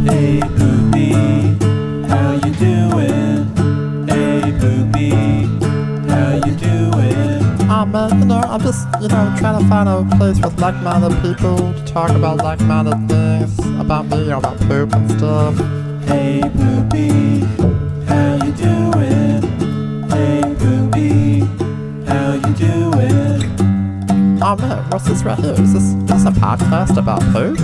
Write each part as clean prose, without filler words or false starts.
Hey Poopy, how you doing? Hey Poopy, how you doing? I'm just, trying to find a place with like-minded people to talk about like-minded things about me, about poop and stuff. Hey Poopy, how you doing? Hey Poopy, how you doing? Oh man, what's this right here? Is this a podcast about poop?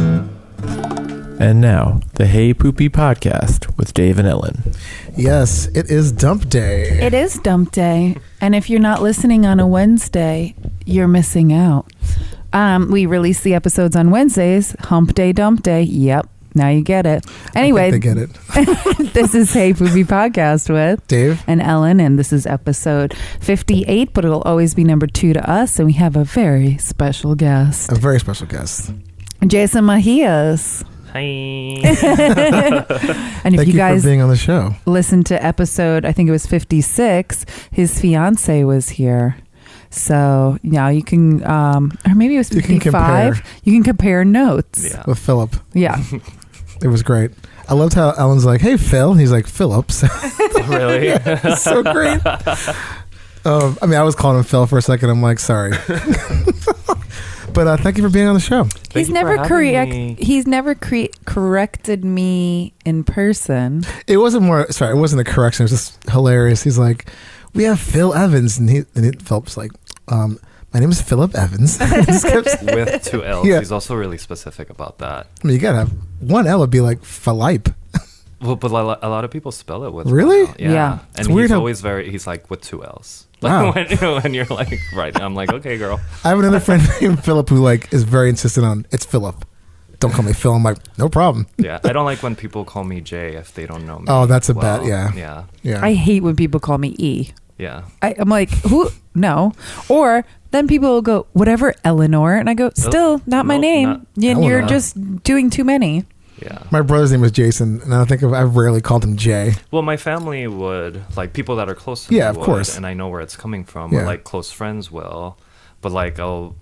And now, the Hey Poopy Podcast with Dave and Ellen. Yes, it is dump day. It is dump day. And if you're not listening on a Wednesday, you're missing out. We release the episodes on Wednesdays. Hump day, dump day. Yep. Now you get it. Anyway, I think they get it. This is Hey Poopy Podcast with Dave and Ellen. And this is episode 58, but it'll always be number 2 to us. And we have a very special guest. A very special guest. Jason Mejias. Hi. And if Thank you guys for being on the show. listen to episode, I think it was 56, his fiance was here. So now you can, or maybe it was 55. You can compare notes. Yeah. With Philip. Yeah. It was great. I loved how Ellen's like, hey, Phil. He's like, Phillips. Really? It's so great. I was calling him Phil for a second. I'm like, sorry. But thank you for being on the show. He's never corrected me in person. It wasn't a correction. It was just hilarious. He's like, we have Phil Evans. And Philip's like, my name is Philip Evans. With 2 L's. Yeah. He's also really specific about that. I mean, you gotta have one L would be like Philippe. Well, but a lot of people spell it with Really? 1 L. Yeah. Yeah. And weird he's he's like with 2 L's. Wow. Like when you're like, right. I'm like, okay, girl. I have another friend named Philip who like is very insistent on it's Philip. Don't call me Phil. I'm like, no problem. Yeah. I don't like when people call me Jay if they don't know me. Oh, that's a well. bad, yeah. Yeah. Yeah. I hate when people call me E. Yeah. I'm like, who? No. Or then people will go, whatever, Eleanor. And I go, still not my Nope, name. not And you're Eleanor. just doing too many. Yeah. My brother's name was Jason, and I've rarely called him Jay. Well, my family would, like, people that are close to me Yeah, of would, course. and I know where it's coming from, Yeah. or, like, close friends will, but, like, I'll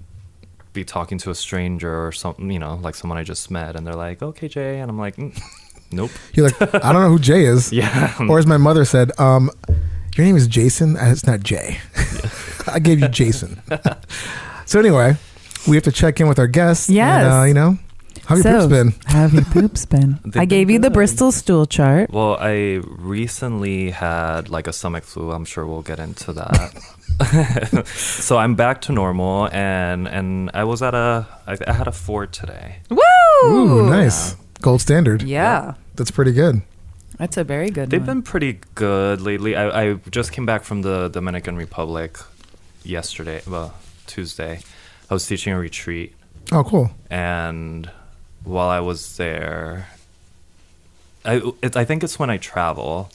be talking to a stranger or something, like someone I just met, and they're like, okay, Jay, and I'm like, nope. You're like, I don't know who Jay is. Yeah. Or as my mother said, your name is Jason? It's not Jay. Yeah. I gave you Jason. So anyway, we have to check in with our guests. Yes. And, how have your poops been? How have your poops been? I gave you the Bristol stool chart. Well, I recently had, like, a stomach flu. I'm sure we'll get into that. So I'm back to normal, and I was I had a 4 today. Woo! Ooh, nice. Yeah. Gold standard. Yeah. That's pretty good. That's a very good They've one. been pretty good lately. I just came back from the Dominican Republic Tuesday. I was teaching a retreat. Oh, cool. And while I was there, I think it's when I travel,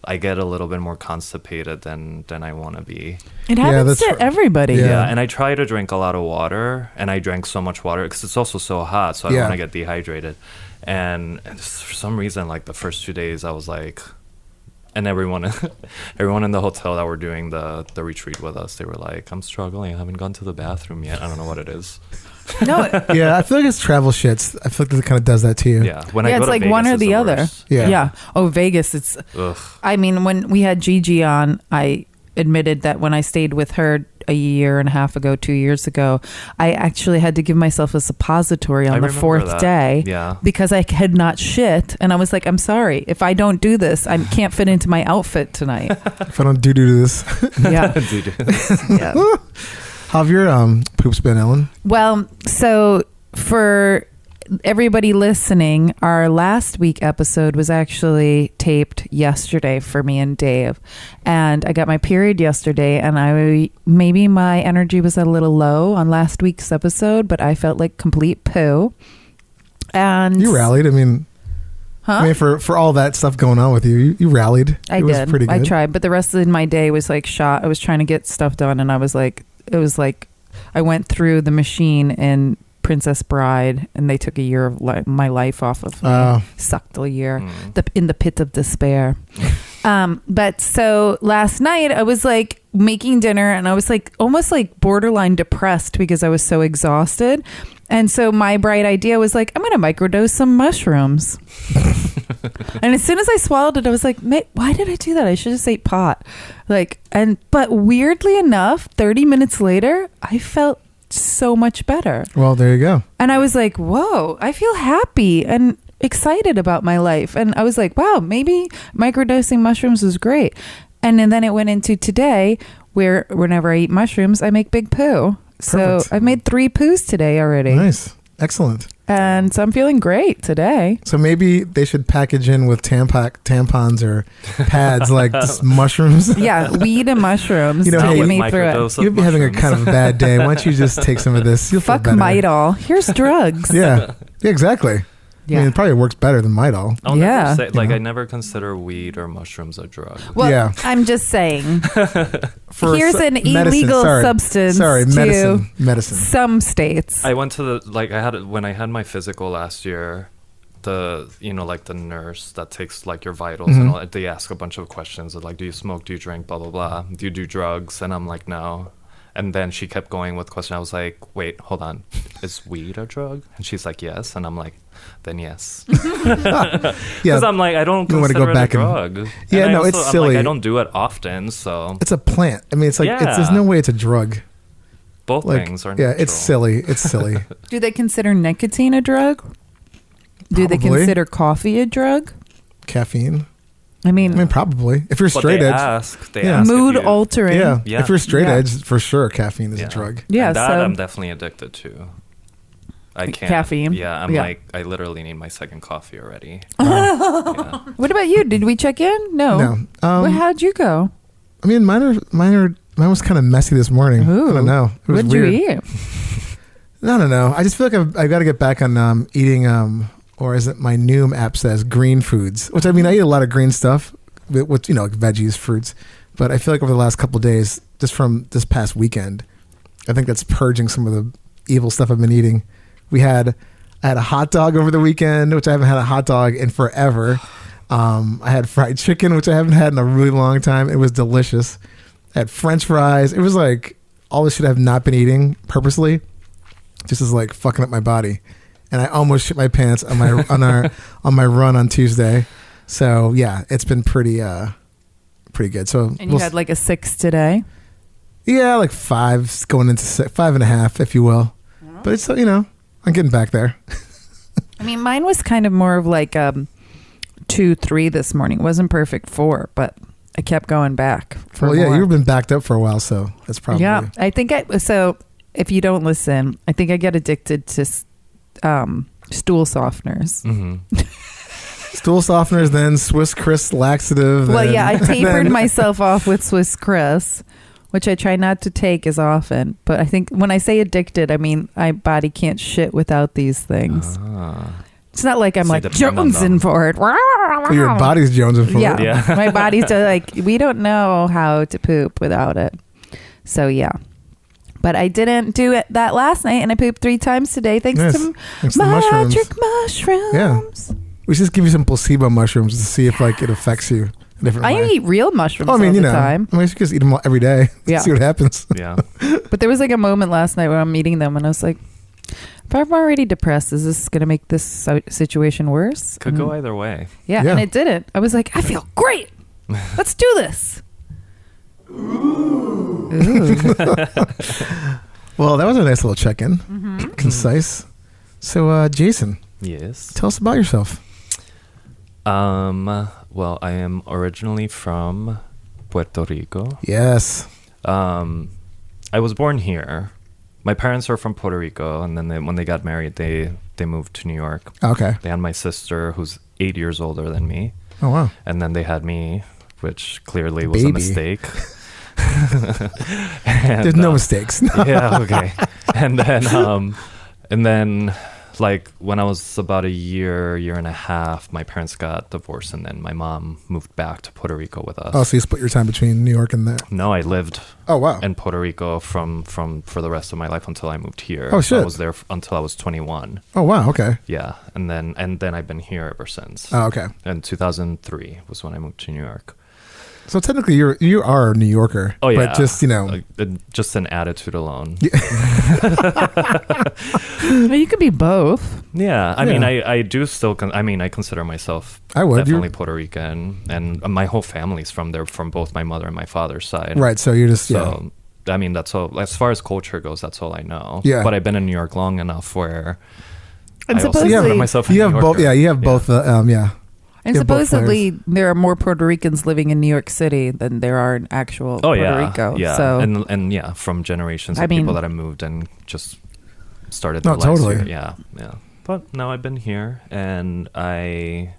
I get a little bit more constipated than I want to be. It happens to everybody. Yeah. Yeah, and I try to drink a lot of water, and I drank so much water because it's also so hot, so I don't want to get dehydrated. And for some reason, like the first 2 days, I was like, and everyone in the hotel that were doing the retreat with us, they were like, I'm struggling. I haven't gone to the bathroom yet. I don't know what it is. No. Yeah, I feel like it's travel shits. I feel like it kind of does that to you. Yeah. When I go it's to like Vegas, one or it's the other. worst. Yeah. Yeah. Oh, Vegas. It's. Ugh. I mean, when we had Gigi on, I admitted that when I stayed with her a year and a half ago, 2 years ago, I actually had to give myself a suppository on the 4th day. Yeah. Because I had not shit, and I was like, I'm sorry, if I don't do this, I can't fit into my outfit tonight. If I don't do this. Yeah. Dude. Yeah. How have your poops been, Ellen? Well, so for everybody listening, our last week episode was actually taped yesterday for me and Dave, and I got my period yesterday, and maybe my energy was a little low on last week's episode, but I felt like complete poo. And You rallied. I mean, for all that stuff going on with you rallied. I it was did. Pretty good. I tried, but the rest of my day was like shot. I was trying to get stuff done, and I was like, it was like I went through the machine in Princess Bride, and they took a year of my life off of me. Sucked a year in the pit of despair. But so last night I was like making dinner, and I was like almost like borderline depressed because I was so exhausted. And so my bright idea was like, I'm going to microdose some mushrooms. And as soon as I swallowed it, I was like, why did I do that? I should just ate pot. But weirdly enough, 30 minutes later, I felt so much better. Well, there you go. And I was like, whoa, I feel happy and excited about my life. And I was like, wow, maybe microdosing mushrooms was great. And then it went into today, where whenever I eat mushrooms, I make big poo. So Perfect. I've made 3 poos today already. Nice. Excellent. And so I'm feeling great today. So maybe they should package in with tampons or pads like mushrooms. Yeah, weed and mushrooms You know, to hey, get me through it. microdose of You'll be having a mushrooms. kind of a bad day. Why don't you just take some of this? You'll feel Fuck better. Midol. Here's drugs. Yeah. Yeah, exactly. I mean, it probably works better than Midol. I'll Yeah. never say, You know? I never consider weed or mushrooms a drug. Well, Yeah. I'm just saying. For Here's an illegal substance medicine. to Medicine. some states. I went to when I had my physical last year, the nurse that takes like your vitals Mm-hmm. and all, they ask a bunch of questions like, do you smoke, do you drink, blah blah blah, do you do drugs? And I'm like, no. And then she kept going with questions. I was like, wait, hold on, is weed a drug? And she's like, yes. And I'm like, then yes. Yeah. Because I'm like, I don't You wanna consider go it back a and- drug. Yeah, And no, it's I'm silly. Like, I don't do it often, so It's a plant. I mean, it's like there's Yeah. no way it's a drug. both Like, things are yeah, natural. it's silly. It's silly. Do they consider nicotine a drug? Do they Probably. consider coffee a drug? Caffeine. I I mean, mean, probably. If you're But straight they edge, ask, they Yeah. ask if mood you- altering. yeah. Yeah. If you're straight Yeah. edge, for sure, caffeine is Yeah. a drug. Yeah, And that so- I'm definitely addicted to. I can't. Caffeine? Yeah, I'm Yeah. like, I literally need my second coffee already. Yeah. What about you? Did we check in? No. No. Well, how'd you go? I mean, mine was kind of messy this morning. Ooh. I don't know. It was What'd weird. you eat? I don't know. I just feel like I've got to get back on eating, or as my Noom app says, green foods. Which I mean, I eat a lot of green stuff, with like veggies, fruits. But I feel like over the last couple of days, just from this past weekend, I think that's purging some of the evil stuff I've been eating. I had a hot dog over the weekend, which I haven't had a hot dog in forever. I had fried chicken, which I haven't had in a really long time. It was delicious. I had French fries. It was like all the shit I've not been eating purposely. Just is like fucking up my body, and I almost shit my pants on my on my run on Tuesday. So yeah, it's been pretty good. So And you had like a 6 today. yeah, like 5 going into 5.5, if you will. But it's I'm getting back there. I mean, mine was kind of more of like 2, 3 this morning. It wasn't perfect 4, but I kept going back. Well, yeah, more. you've been backed up for a while, so that's probably Yeah, I think so. If you don't listen, I think I get addicted to stool softeners. hmm stool softeners, then Swiss Crisp laxative. Well, then- yeah, I tapered then- myself off with Swiss Crisp, which I try not to take as often. But I think when I say addicted, I mean my body can't shit without these things. It's not like I'm So like you depend on jonesing them. for it. Well, your body's jonesing for Yeah, it. Yeah. my body's like, we don't know how to poop without it. So yeah. But I didn't do it that last night, and I pooped 3 times today thanks Yes, to thanks to mushrooms. magic mushrooms. We should just give you some placebo mushrooms to see if it affects you a different I way. eat real mushrooms Oh, I mean, all you the know, time. I mean, you should just eat them every day. Yeah. See what happens. Yeah. But there was like a moment last night where I'm eating them, and I was like, if I'm already depressed, is this going to make this situation worse? Could go either way. Yeah, Yeah. and it didn't. I was like, I feel great. Let's do this. Ooh. Well, that was a nice little check-in. Mm-hmm. Concise. So, Jason, Yes. tell us about yourself. Well, I am originally from Puerto Rico. Yes. I was born here. My parents are from Puerto Rico, and then when they got married, they moved to New York. Okay. They had my sister, who's 8 years older than me, Oh, wow. and then they had me, which clearly was Baby. a mistake. And, There's no mistakes. yeah, okay. And then like when I was about a year and a half, my parents got divorced, and then my mom moved back to Puerto Rico with us. Oh, so you split your time between New York and there. No, I lived Oh, wow. in Puerto Rico from for the rest of my life until I moved here. Oh, So I shit. was there until I was 21. Oh, wow. Okay. Yeah, and then I've been here ever since. Oh, okay. And 2003 was when I moved to New York. So technically, you are a New Yorker. Oh yeah, but just just an attitude alone. Well, you could be both. Yeah, I mean, I do still. I consider myself definitely Puerto Rican, and my whole family's from there, from both my mother and my father's side. Right. So you're just I mean, that's all. As far as culture goes, that's all I know. Yeah. But I've been in New York long enough where And I also supposedly, consider myself a you have New both. Yorker. Yeah, you have both. Yeah. And supposedly there are more Puerto Ricans living in New York City than there are in actual Puerto Rico. Yeah. So And yeah, from generations of people that have moved and just started their lives totally. here. Yeah, yeah. But now I've been here and I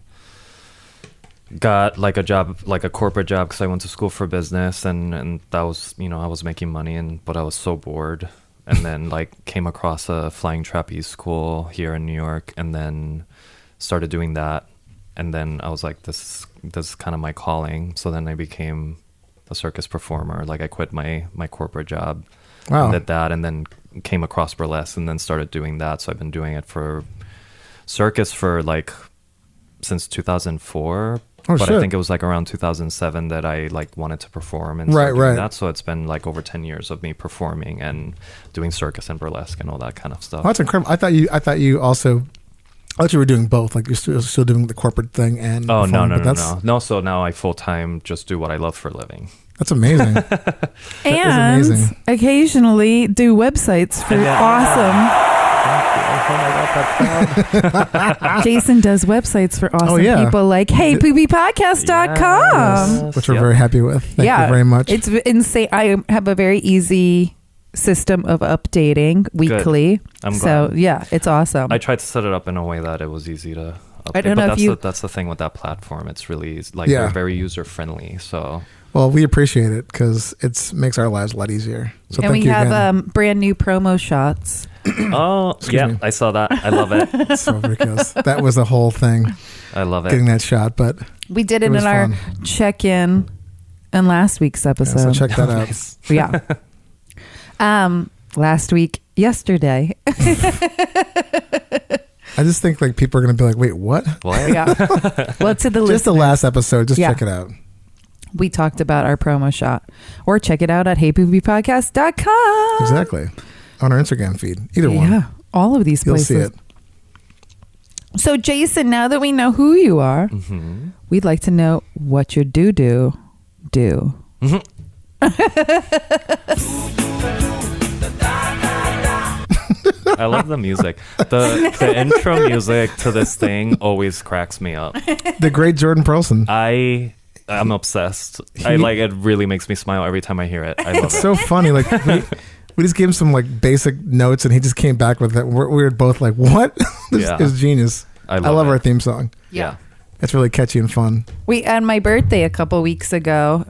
got like a job, like a corporate job, because I went to school for business, and that was, I was making money, but I was so bored. And then like came across a flying trapeze school here in New York, and then started doing that. And then I was like, this is kind of my calling. So then I became a circus performer. Like I quit my corporate job, and did that, and then came across burlesque, and then started doing that. So I've been doing it for circus for like since 2004. But I think it was like around 2007 that I like wanted to perform and start doing that. So it's been like over 10 years of me performing and doing circus and burlesque and all that kind of stuff. Oh, that's incredible. I thought you also. I thought you were doing both. Like you're still doing the corporate thing and. Oh no! So now I full time just do what I love for a living. That's amazing. and amazing. Occasionally do websites for awesome. Jason does websites for awesome people like HeyPoopyPodcast.com, which we're very happy with. Thank you very much. It's insane. I have a very easy system of updating weekly. I'm so glad. yeah, it's awesome. I tried to set it up in a way that it was easy to update. I don't know if that's the thing with that platform. It's really like they're very user friendly. So well, we appreciate it because it makes our lives a lot easier. So and thank we you have again. Brand new promo shots. Oh yeah, me. I saw that. I love it. It's so ridiculous. That was the whole thing. I love it. Getting that shot, but we did it was in our fun. check-in in last week's episode. So check that out. Yeah. Last week, yesterday. I just think like people are going to be like, wait, what? What? Yeah. Well, to the Just the last episode. Just Yeah. check it out. we talked about our promo shot, or check it out at HeyPoopyPodcast.com. Exactly. On our Instagram feed. Either one. Yeah. All of these You'll places. see it. So, Jason, now that we know who you are, we'd like to know what your do. I love the music. The intro music to this thing always cracks me up. The great Jordan Perlson. I'm obsessed. It really makes me smile every time I hear it. I love It's it. so funny. Like we just gave him some like basic notes and he just came back with it. We were both like, what? This is genius. I love our theme song. Yeah. It's really catchy and fun. We on my birthday a couple weeks ago,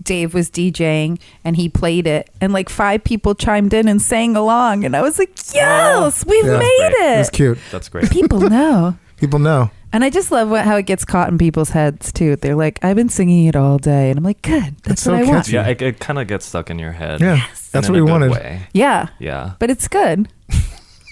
Dave was DJing and he played it, and like 5 people chimed in and sang along, and I was like, yes, we've made It was it. cute. That's great. People know. People know. And I just love how it gets caught in people's heads too. They're like, I've been singing it all day, and I'm like, good. That's It's so what I want. catchy. Yeah, it kind of gets stuck in your head. Yeah. That's in what a we good wanted. way. Yeah, Yeah. but it's good.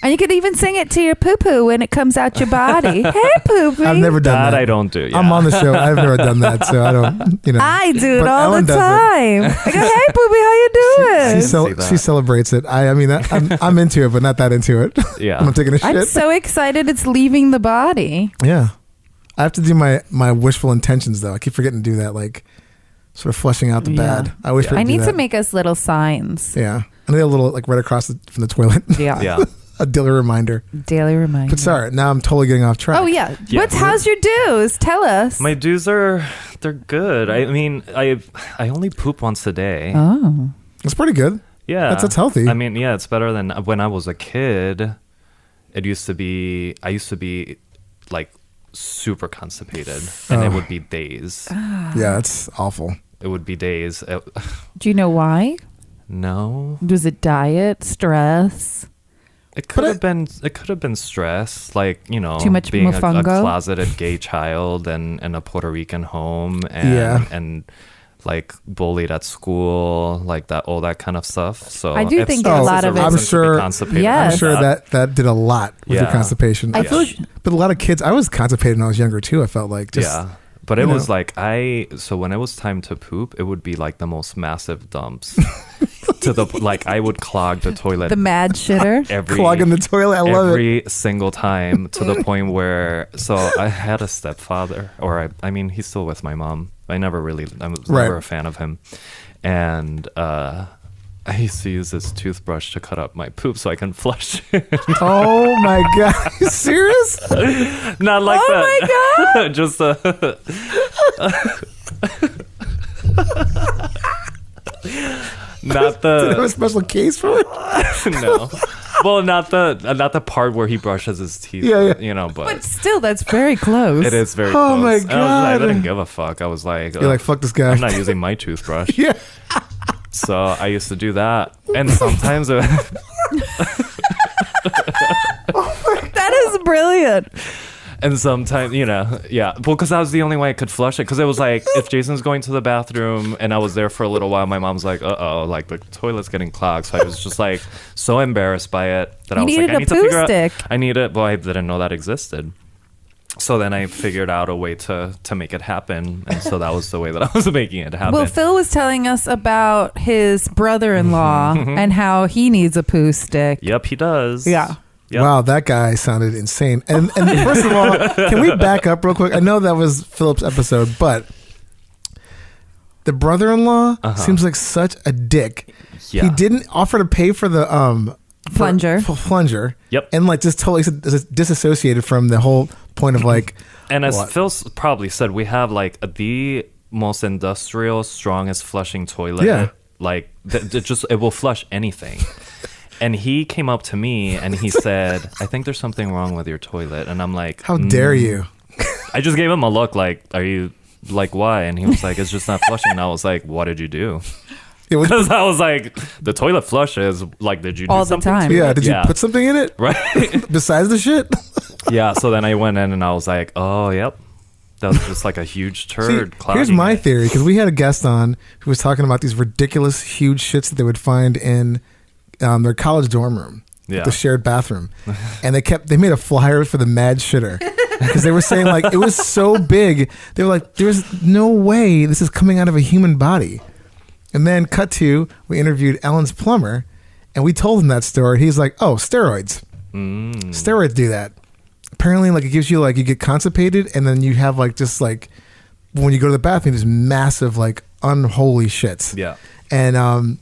And you could even sing it to your poo-poo when it comes out your body. Hey, poo-poo. I've never done that. I don't do. Yeah. I'm on the show. I've never done that, so I don't. I do it But all Ellen the does it. time. I go, hey, poopy, how you doing? See that. She celebrates it. I mean, I'm into it, but not that into it. Yeah. I'm taking a shit. I'm so excited it's leaving the body. Yeah, I have to do my wishful intentions though. I keep forgetting to do that, like sort of flushing out the Yeah. bad. I wish Yeah. I I could need do to that. make us little signs. Yeah, and they have a little like right across from the toilet. Yeah. Yeah. A daily reminder. Daily reminder. But sorry, now I'm totally getting off track. Oh, yeah. Yeah. How's your dues? Tell us. My dues they're good. I mean, I only poop once a day. Oh. That's pretty good. Yeah. That's healthy. I mean, yeah, it's better than when I was a kid. I used to be like super constipated, and it would be days. Yeah, it's awful. It would be days. Do you know why? No. Was it diet, stress? It could have been stress, like, Too much being a mofongo? closeted gay child and in a Puerto Rican home and like bullied at school, like that, all that kind of stuff. So I do if think stress a lot is of it- reason I'm to be sure- constipated Yes. I'm sure that did a lot with your Yeah. constipation. I feel But a lot of kids, I was constipated when I was younger too. I felt like just yeah. But it was like so when it was time to poop, it would be like the most massive dumps to the like I would clog the toilet. The mad shitter. Clogging the toilet. I love it. Every single time, to the point where I had a stepfather, or I mean he's still with my mom. I was never a fan of him, and I used to use this toothbrush to cut up my poop so I can flush it. Oh my god! Are you serious? Not like that. Oh my god! Just not Did you have a the special case for it? no. Well, not the part where he brushes his teeth. Yeah. You know, but But still, that's very close. it is very. Oh close. my And I God. didn't give a fuck. I was like, You're like, fuck this guy. I'm not using my toothbrush. Yeah. So I used to do that, and sometimes That is brilliant. and sometimes well, because that was the only way I could flush it. Because it was like if Jason's going to the bathroom and I was there for a little while, my mom's like, like the toilet's getting clogged. So I was just like so embarrassed by it that I was like, I need to figure out. I need it. Well, I didn't know that existed. So then I figured out a way to make it happen, and so that was the way that I was making it happen. Well, Phil was telling us about his brother-in-law and how he needs a poo stick. Yep, he does. Yeah. Yep. Wow, that guy sounded insane. And first of all, can we back up real quick? I know that was Philip's episode, but the brother-in-law seems like such a dick. Yeah. He didn't offer to pay for the Plunger. plunger. Yep. And like just totally disassociated from the whole point of like. And as what? Phil probably said, we have like the most industrial, strongest flushing toilet. Yeah. Like it will flush anything. And he came up to me and he said, I think there's something wrong with your toilet. And I'm like, How dare you? I just gave him a look like, are you like, why? And he was like, it's just not flushing. And I was like, what did you do? It was, Because I was like, the toilet flushes. Like, did you do All the something time. to yeah. it? Did you put something in it Right. besides the shit? Yeah. So then I went in and I was like, oh, yep. That was just like a huge turd. See, here's my theory, because we had a guest on who was talking about these ridiculous huge shits that they would find in their college dorm room, Yeah. the shared bathroom, and they made a flyer for the mad shitter because they were saying like it was so big. They were like, there's no way this is coming out of a human body. And then cut to, we interviewed Ellen's plumber, and we told him that story. He's like, oh, steroids. Steroids do that. Apparently, like it gives you like you get constipated, and then you have like just like when you go to the bathroom, there's massive like unholy shits. Yeah. And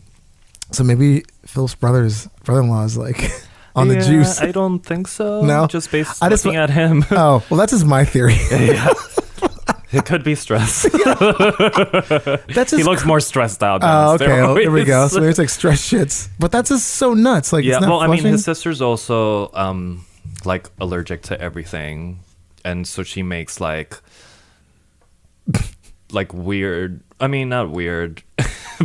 so maybe Phil's brother-in-law is like on the juice. I don't think so. No? Just based I just looking at him. Oh, well, that's just my theory. Yeah. It could be stress. That's just He looks more stressed out. Oh, than okay. Well, there we go. steroids. So maybe it's like stress shits, but that's just so nuts. Like, Yeah. it's not Well, I mean, flushing. his sister's also like allergic to everything, and so she makes like weird. I mean, not weird,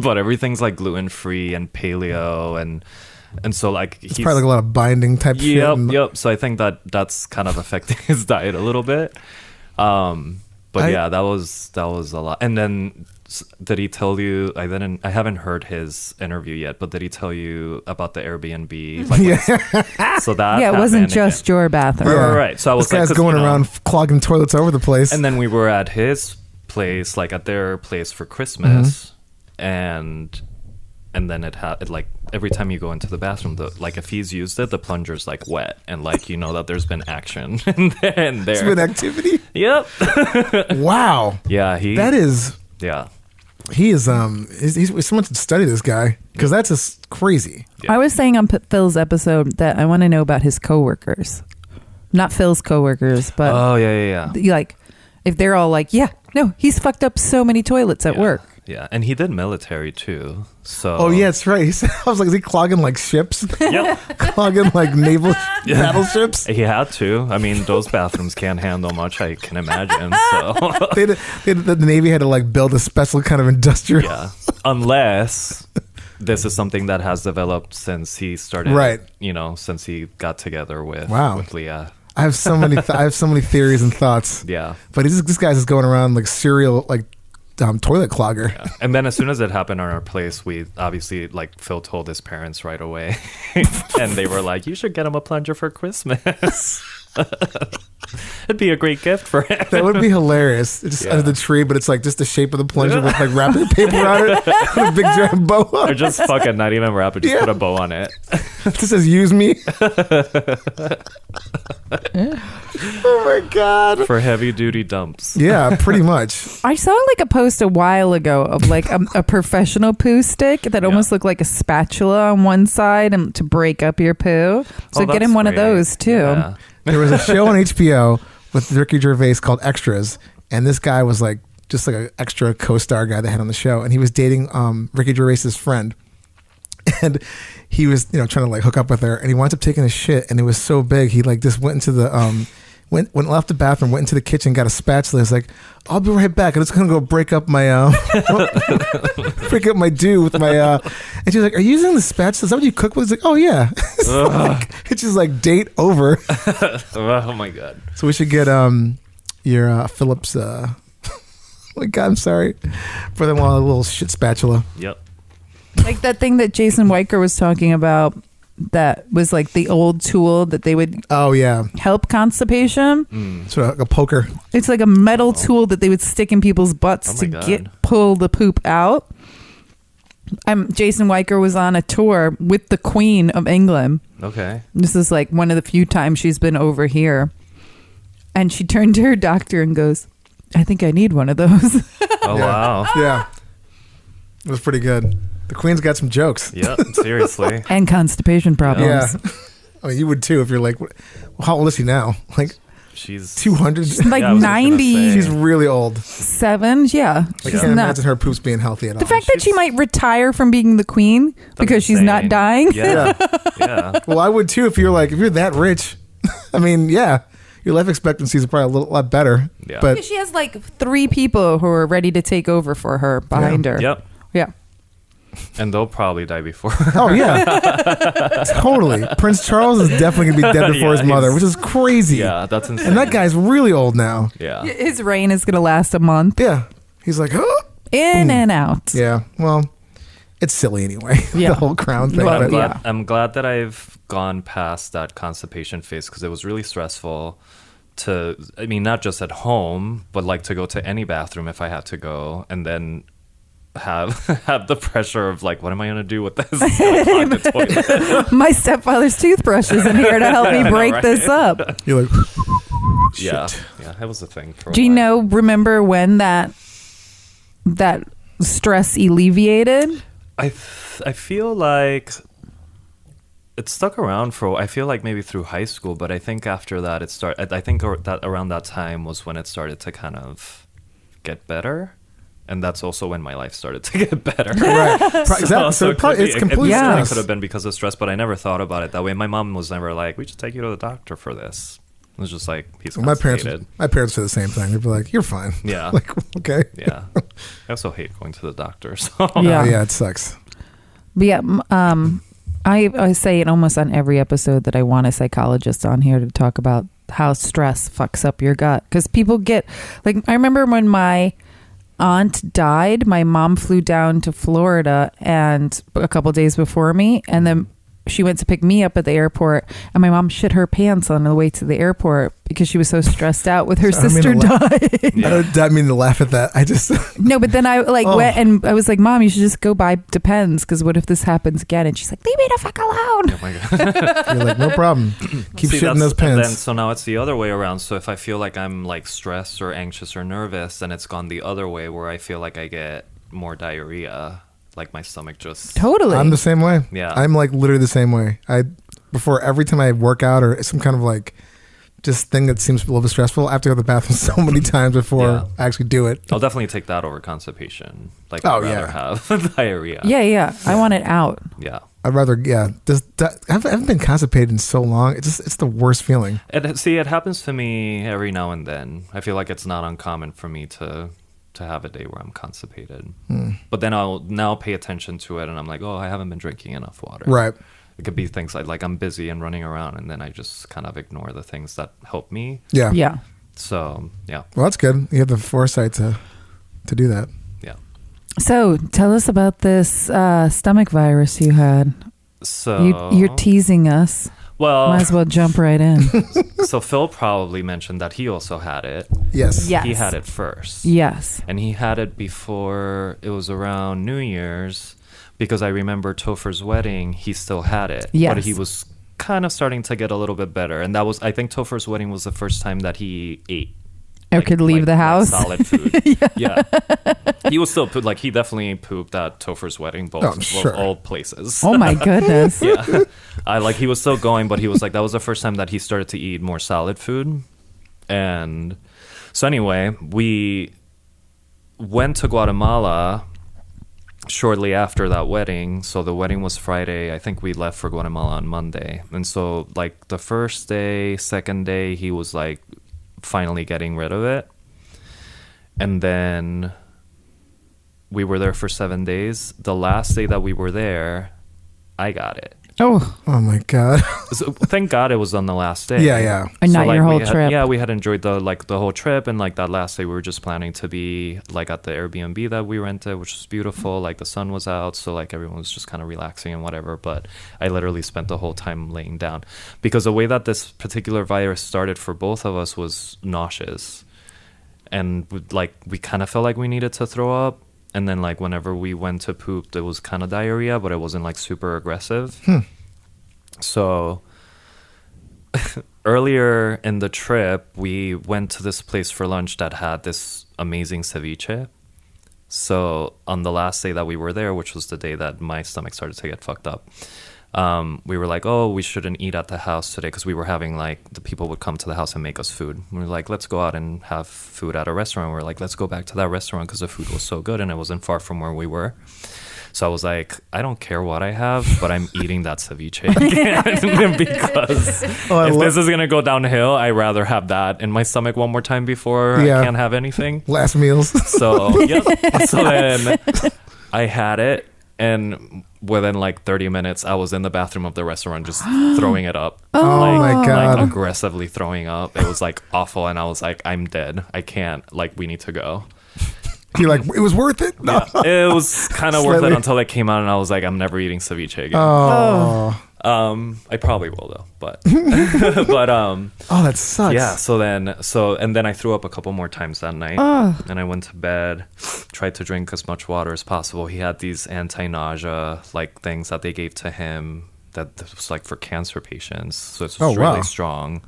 but everything's like gluten free and paleo and so like It's probably like a lot of binding type shit. Yep, and- yep. So I think that's kind of affecting his diet a little bit. But yeah, that was a lot. And then did he tell you? I haven't heard his interview yet, but did he tell you about the Airbnb? Like, Yeah. so that Yeah, it wasn't happened just your bathroom. again. Right. So I was This like, guy's 'cause, going around clogging toilets over the place. and then we were at his place, like at their place for Christmas, and then it had like every time you go into the bathroom, like if he's used it, the plunger's like wet, and like you know that there's been action and It's there. been activity. Yep. Wow. Yeah. That is. Yeah. He is. He's someone should study this guy because that's just crazy. Yeah. I was saying on Phil's episode that I want to know about his coworkers, not Phil's coworkers, but Oh yeah. like if they're all like, yeah, no, he's fucked up so many toilets at Yeah. work. Yeah, and he did military too. So Oh yeah, that's right. He said, I was like, is he clogging like ships? Yep. Clogging like naval battleships? He had to. I mean, those bathrooms can't handle much. I can imagine. So The Navy had to like build a special kind of industrial. yeah, unless this is something that has developed since he started. Right. You know, since he got together with Leah. I have so many. I have so many theories and thoughts. Yeah. But this guy's just going around like serial like toilet clogger. Yeah. And then as soon as it happened on our place, we obviously like Phil told his parents right away, and they were like, "You should get him a plunger for Christmas." It'd be a great gift for him. That would be hilarious. It's just Yeah. under the tree, but it's like just the shape of the plunger with like wrapping paper on it, with a big giant bow on Or it. just fucking not even wrap it, just Yeah. put a bow on it. It just says "Use me." Oh my god. For heavy duty dumps. Yeah, pretty much. I saw like a post a while ago of like a professional poo stick that almost looked like a spatula on one side and to break up your poo. So get that's him one of great. those too. Yeah. There was a show on HBO with Ricky Gervais called Extras, and this guy was like just like an extra co-star guy they had on the show, and he was dating Ricky Gervais's friend, and he was trying to like hook up with her, and he wound up taking a shit, and it was so big he like just went into the left the bathroom, went into the kitchen, got a spatula. He's like, "I'll be right back. I'm just gonna go break up my break up my do with my." And she's like, "Are you using the spatula? Is that what you cook with?" He's like, "Oh yeah." It's just like date over. Oh my god. So we should get your Phillips. Oh my God, I'm sorry. Brother-in-law, a little shit spatula. Yep. Like that thing that Jason Weicker was talking about that was like the old tool that they would Oh yeah, help constipation. sort of like a poker. It's like a metal tool that they would stick in people's butts Oh to my God. pull the poop out. Jason Weicker was on a tour with the Queen of England. Okay. This is like one of the few times she's been over here. And she turned to her doctor and goes, "I think I need one of those." Oh Yeah. wow. Yeah, it was pretty good. The Queen's got some jokes. Yep. Seriously. And constipation problems. Yeah, I mean, you would too if you're like, well, how old is she now? Like She's 200. Like Yeah, I was just gonna 97. She's really old. Yeah. I She's can't not. imagine her poops being healthy at all. The fact that she might retire from being the queen because she's not insane. dying. Yeah. Yeah. Well, I would too if you're that rich. I mean, yeah, your life expectancy is probably a lot better. Yeah. But She has like 3 people who are ready to take over for her behind her. Yep. Yeah. And they'll probably die before. oh yeah, totally. Prince Charles is definitely gonna be dead before Yeah, his mother, he's- which is crazy. Yeah, that's insane. And that guy's really old now. Yeah. His reign is going to last a month. Yeah, he's like, huh? In and out. Yeah. Well, it's silly anyway. Yeah. The whole crown thing. Well, but- yeah. I'm glad that I've gone past that constipation phase because it was really stressful not just at home, but like to go to any bathroom if I had to go and then have the pressure of like, what am I going to do with this? It's gonna clog the toilet. My stepfather's toothbrush isn't here to help me I know, break right? this up. You're like, Yeah. shit. Yeah. That was a thing for a Do you while. remember when that stress alleviated? I feel like it stuck around I feel like maybe through high school, but I think after that I think that around that time was when it started to kind of get better. And that's also when my life started to get better. Right. Exactly. So it's completely Yeah. It stress. could have been because of stress, but I never thought about it that way. My mom was never like, "We should take you to the doctor for this." It was just like, he's Well, my constipated. parents said the same thing. They'd be like, "You're fine." Yeah. Like, okay. Yeah. I also hate going to the doctor. So Yeah. Oh, yeah, it sucks. But yeah, I say it almost on every episode that I want a psychologist on here to talk about how stress fucks up your gut. Because people get, like, I remember when my aunt died, my mom flew down to Florida and a couple days before me, and then she went to pick me up at the airport, and my mom shit her pants on the way to the airport because she was so stressed out with her I don't mean sister to laugh. dying. I don't mean to laugh at that. I just No, but then I Oh. went and I was like, "Mom, you should just go buy Depends because what if this happens again?" And she's like, "Leave me the fuck alone." Oh my God. you're like, no problem. Keep See, shitting those and then, pants. so now it's the other way around. So if I feel like I'm like stressed or anxious or nervous, then it's gone the other way where I feel like I get more diarrhea. Like my stomach just... Totally. I'm the same way. Yeah. I'm like literally the same way. Before every time I work out or some kind of like just thing that seems a little bit stressful, I have to go to the bathroom so many times before Yeah. I actually do it. I'll definitely take that over constipation. Like Oh, I'd rather yeah. have diarrhea. yeah. I want it out. Yeah. I'd rather, yeah. I haven't been constipated in so long. It's the worst feeling. It happens to me every now and then. I feel like it's not uncommon for me to have a day where I'm constipated. But then I'll now pay attention to it and I'm like, oh, I haven't been drinking enough water. Right. It could be things like I'm busy and running around and then I just kind of ignore the things that help me. Yeah. Yeah. So, yeah. Well, that's good. You have the foresight to do that. Yeah. So tell us about this stomach virus you had. So You're teasing us. Well, Might as well jump right in. so Phil probably mentioned that he also had it. Yes. Yes. He had it first. Yes. And he had it before, it was around New Year's, because I remember Topher's wedding, he still had it. Yes. But he was kind of starting to get a little bit better. And that was, I think Topher's wedding was the first time that he ate. Or could leave the house. Solid food. Yeah. He was still, like, he definitely pooped at Topher's wedding, both sure. all places. Oh my goodness. Yeah. He was still going, but he was like, that was the first time that he started to eat more solid food. And so anyway, we went to Guatemala shortly after that wedding. So the wedding was Friday. I think we left for Guatemala on Monday. And so like the first day, second day, he was like finally getting rid of it. And then we were there for 7 days. The last day that we were there, I got it. Oh. Oh my God. So thank God it was on the last day. Yeah. And not like, your whole we had, trip. Yeah, we had enjoyed the whole trip, and like that last day we were just planning to be like at the Airbnb that we rented, which was beautiful. Like the sun was out, so like everyone was just kind of relaxing and whatever. But I literally spent the whole time laying down because the way that this particular virus started for both of us was nauseous, and we kind of felt like we needed to throw up. And then like whenever we went to poop, it was kind of diarrhea, but it wasn't like super aggressive. So earlier in the trip, we went to this place for lunch that had this amazing ceviche. So on the last day that we were there, which was the day that my stomach started to get fucked up, we were like, oh, we shouldn't eat at the house today because we were having like the people would come to the house and make us food. We were like, let's go out and have food at a restaurant. We were like, let's go back to that restaurant because the food was so good and it wasn't far from where we were. So I was like, I don't care what I have, but I'm eating that ceviche again because if this is going to go downhill, I'd rather have that in my stomach one more time before I can't have anything. Last meals. So, yep. So then I had it, and within like 30 minutes, I was in the bathroom of the restaurant just throwing it up. Oh my God. Like aggressively throwing up. It was like awful, and I was like, I'm dead. I can't. Like, we need to go. You're like, it was worth it? No. Yeah, it was kind of worth it until it came out, and I was like, I'm never eating ceviche again. Oh. I probably will though, but oh, that sucks. yeah. And then I threw up a couple more times that night, and I went to bed, tried to drink as much water as possible. He had these anti-nausea like things that they gave to him that was like for cancer patients, so it's really strong.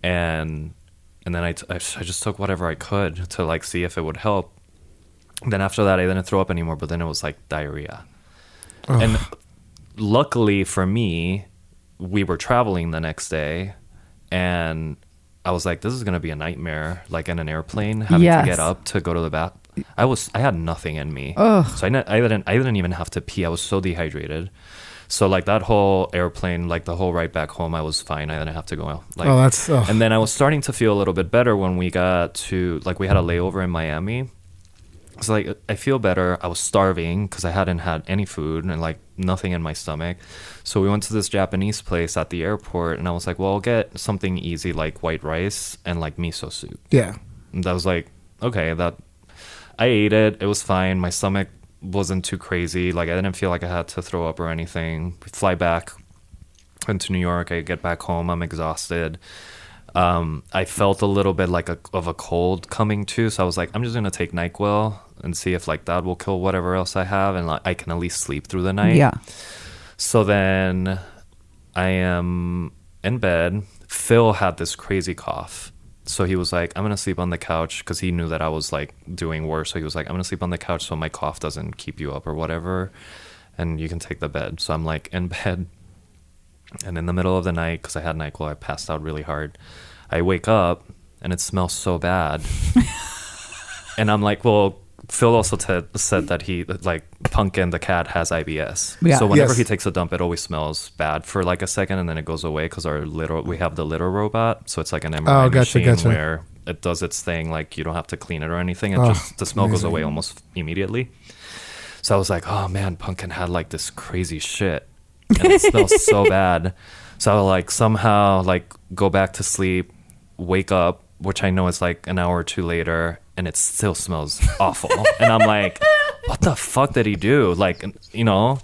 And then I just took whatever I could to like see if it would help. Then after that, I didn't throw up anymore, but then it was like diarrhea. Oh. And luckily for me, we were traveling the next day, and I was like, this is going to be a nightmare, like in an airplane, having to get up to go to the bath. I had nothing in me. So I didn't even have to pee. I was so dehydrated. So like that whole airplane, like the whole ride back home, I was fine. I didn't have to go. And then I was starting to feel a little bit better when we got to, like, we had a layover in Miami. So like I feel better. I was starving because I hadn't had any food and like nothing in my stomach. So we went to this Japanese place at the airport, and I was like, well, I'll get something easy like white rice and like miso soup. Yeah. And that was like, okay, I ate it. It was fine. My stomach wasn't too crazy. Like I didn't feel like I had to throw up or anything. We fly back into New York. I get back home. I'm exhausted. I felt a little bit like of a cold coming too, so I was like, I'm just gonna take NyQuil and see if like that will kill whatever else I have, and like I can at least sleep through the night. Yeah. So then I am in bed. Phil had this crazy cough, so he was like, I'm gonna sleep on the couch because he knew that I was like doing worse. So he was like, I'm gonna sleep on the couch so my cough doesn't keep you up or whatever, and you can take the bed. So I'm like in bed. And in the middle of the night, because I had NyQuil, I passed out really hard. I wake up, and it smells so bad. And I'm like, well, Phil also said that he, like, Pumpkin, the cat, has IBS. Yeah. So whenever he takes a dump, it always smells bad for, like, a second, and then it goes away because we have the litter robot. So it's like an MRI machine where it does its thing. Like, you don't have to clean it or anything. The smell goes away almost immediately. So I was like, oh, man, Pumpkin had, like, this crazy shit. And it smells so bad. So I like somehow like go back to sleep, wake up, which I know is like an hour or two later, and it still smells awful. And I'm like, what the fuck did he do? Like, you know?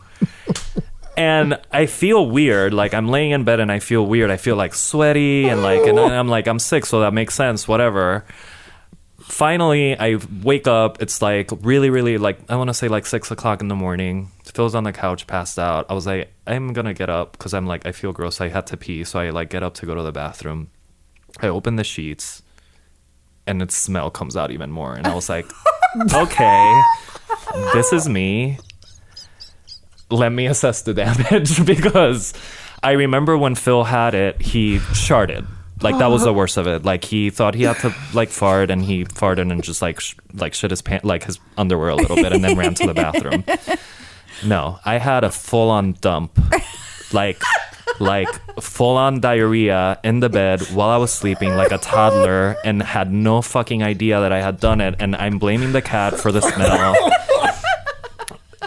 And I feel weird. Like, I'm laying in bed and I feel weird. I feel like sweaty and I'm like, I'm sick, so that makes sense, whatever. Finally, I wake up. It's like really, really, like, I want to say like 6 o'clock in the morning. Phil's on the couch, passed out. I was like, I'm going to get up because I'm like, I feel gross. I had to pee. So I like get up to go to the bathroom. I open the sheets and its smell comes out even more. And I was like, okay, this is me. Let me assess the damage, because I remember when Phil had it, he sharted. Like, that was the worst of it. Like, he thought he had to like fart, and he farted and just like shit his pants, like his underwear a little bit, and then ran to the bathroom. No, I had a full-on dump, like full-on diarrhea in the bed while I was sleeping like a toddler, and had no fucking idea that I had done it. And I'm blaming the cat for the smell.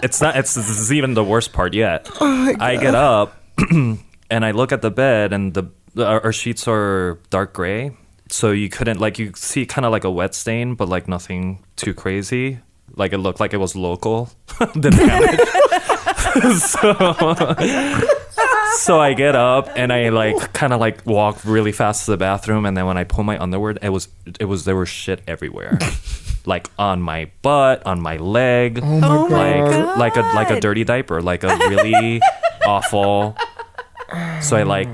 This is even the worst part yet. I get up and I look at the bed, and our sheets are dark gray, so you couldn't, like, you see kind of like a wet stain, but like nothing too crazy. Like, it looked like it was local, the damage. So I get up and I like kind of like walk really fast to the bathroom, and then when I pull my underwear, there was shit everywhere. Like on my butt, on my leg, Oh my God. like a dirty diaper, like a really awful. So I like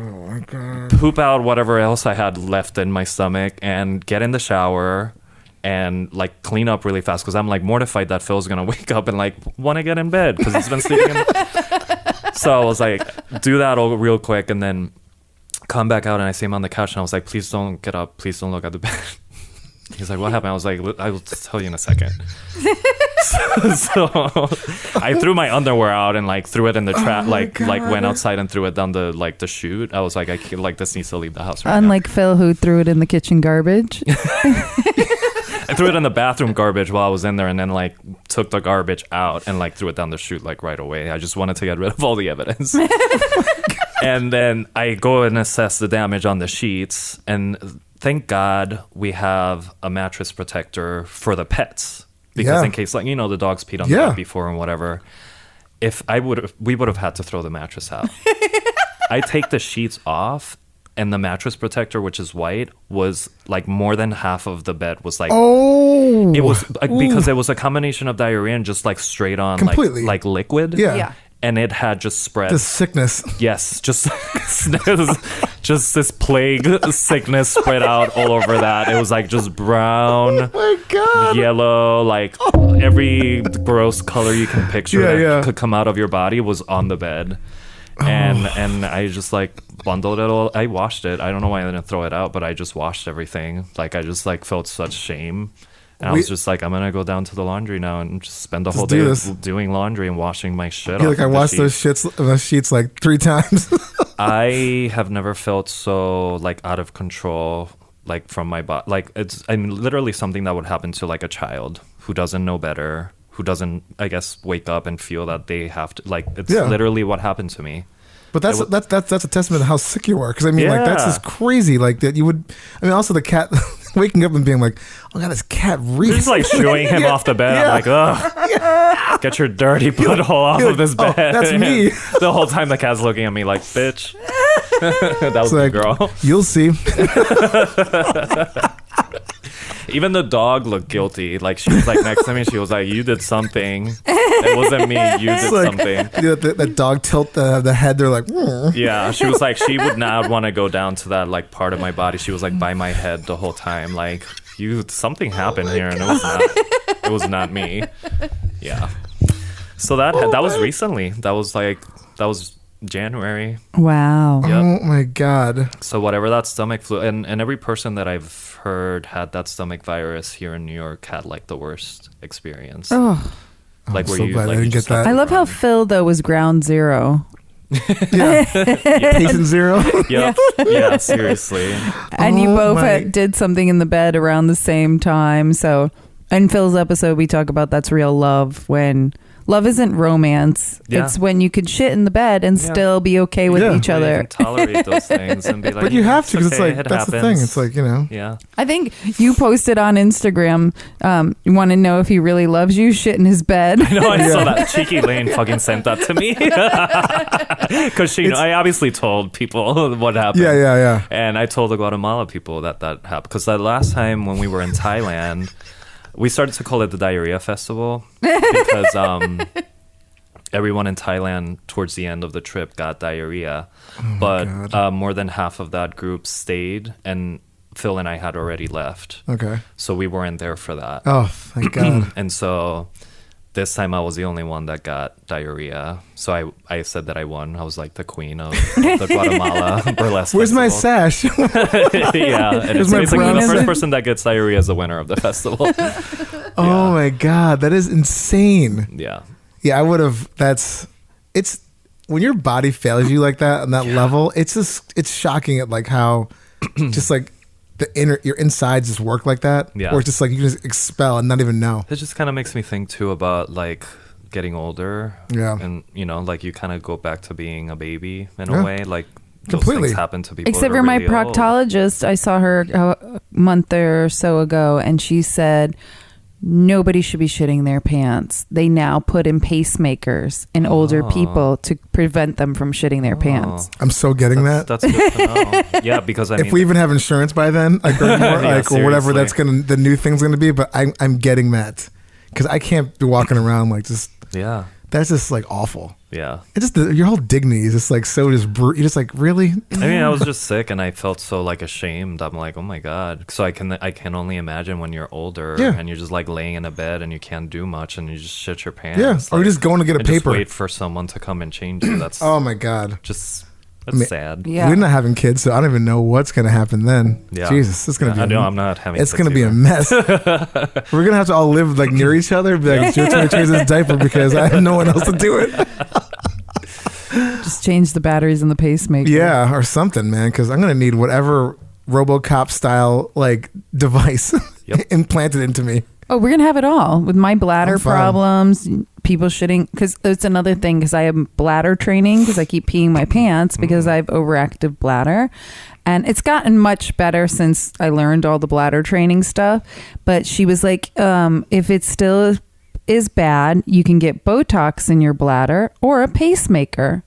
poop out whatever else I had left in my stomach and get in the shower and like clean up really fast, because I'm like mortified that Phil's gonna wake up and like want to get in bed because he's been sleeping So I was like, do that all real quick and then come back out, and I see him on the couch and I was like, please don't get up, please don't look at the bed. He's like, what happened? I was like, I will tell you in a second. So I threw my underwear out and like threw it in the trash, like went outside and threw it down the chute. I was like, this needs to leave the house right Unlike Phil, who threw it in the kitchen garbage. I threw it in the bathroom garbage while I was in there, and then like took the garbage out and like threw it down the chute like right away. I just wanted to get rid of all the evidence. And then I go and assess the damage on the sheets, and thank God we have a mattress protector for the pets, because in case, like, you know, the dogs peed on the bed before and whatever. We would have had to throw the mattress out. I take the sheets off, and the mattress protector, which is white, was like more than half of the bed was like, it was because it was a combination of diarrhea and just like straight on Completely. like liquid. Yeah. And it had just spread. The sickness. Yes, just this plague sickness spread out all over that. It was like just brown, Oh my God. yellow, like every gross color you can picture that could come out of your body was on the bed. And I just like bundled it all. I washed it. I don't know why I didn't throw it out, but I just washed everything. Like, I just like felt such shame. And I was just like, I'm going to go down to the laundry now and just spend the whole day doing laundry and washing my shit off. Like, I washed those sheets like 3 times. I have never felt so like out of control, like from my body. Like, literally something that would happen to like a child who doesn't know better, who doesn't, I guess, wake up and feel that they have to, like, it's literally what happened to me. But that's a testament to how sick you are. Because I mean, like, that's just crazy. Like, that you would. I mean, also the cat waking up and being like, "Oh God, this cat reeks." Just like shooing him off the bed. I'm like, ugh, get your dirty butthole off of this bed. That's me. The whole time the cat's looking at me like, bitch. That was like, the girl. You'll see. Even the dog looked guilty. Like, she was like next to me. She was like, "You did something. It wasn't me. You did something." That dog tilt the head. They're like, yeah. She was like, she would not want to go down to that like part of my body. She was like by my head the whole time. Like, something happened here, and it was not me. Yeah. So that was recently. That was January. Wow. Yep. Oh my God. So whatever that stomach flu, and every person that I've heard had that stomach virus here in New York had like the worst experience. Oh. Like, I'm where so you glad like I didn't you get that. I love how Phil, though, was ground zero. Patient zero. Yep. Yeah, seriously. And you both my- did something in the bed around the same time. So in Phil's episode, we talk about that's real love when, Love isn't romance. Yeah. It's when you could shit in the bed and still be okay with each You other. can tolerate those things and be like, But you have to, because it's okay, like it that's the happens. thing. It's like, you know. Yeah. I think you posted on Instagram, you want to know if he really loves you, shit in his bed. I know, I saw that. Cheeky Lane fucking sent that to me. Because I obviously told people what happened. Yeah. And I told the Guatemala people that happened. Because the last time when we were in Thailand, we started to call it the Diarrhea Festival. Because everyone in Thailand towards the end of the trip got diarrhea. But more than half of that group stayed. And Phil and I had already left. Okay. So we weren't there for that. Oh, thank God. And so this time I was the only one that got diarrhea. So I said that I won. I was like the queen of the Guatemala burlesque Where's my festival. sash? Yeah. And it's my basically brown the first suit? person that gets diarrhea is the winner of the festival. Oh my God, that is insane. Yeah. Yeah, I would have. It's when your body fails you like that on that level. It's shocking at like how just like your insides just work like that. Yeah. Or it's just like you can just expel and not even know. It just kind of makes me think too about like getting older. Yeah. And like you kind of go back to being a baby in Yeah. a way. Like those Completely. things happen to people. Except that are for my really old. proctologist, I saw her a month or so ago, and she said nobody should be shitting their pants. They now put in pacemakers in older people to prevent them from shitting their pants. I'm so getting that. That's good to know. Yeah, because I mean, If we even have insurance by then, like, or, more, Yeah, like or whatever seriously. the new thing's gonna be, but I'm getting that because I can't be walking around like just. yeah. That's just like awful. Yeah. It's just your whole dignity is just like so just you're just like really. I mean, I was just sick and I felt so like ashamed. I'm like, oh my God. So I can only imagine when you're older Yeah. and you're just like laying in a bed and you can't do much and you just shit your pants. Yeah, or you're Like, just going to get a and just paper. wait for someone to come and change you. That's Oh my God. just that's sad. Yeah. We're not having kids, so I don't even know what's gonna happen then. Yeah. Jesus, it's gonna I be. know I'm not having It's kids gonna be a either. mess. We're gonna have to all live like near each other. Be like, it's your turn to change this diaper because I have no one else to do it. Just change the batteries in the pacemaker. Yeah, or something, man. Because I'm gonna need whatever RoboCop style like device Yep. implanted into me. Oh, we're gonna have it all with my bladder I'm fine. problems, people shitting. Because it's another thing. Because I have bladder training. Because I keep peeing my pants because I have overactive bladder, and it's gotten much better since I learned all the bladder training stuff. But she was like, if it still is bad, you can get Botox in your bladder or a pacemaker.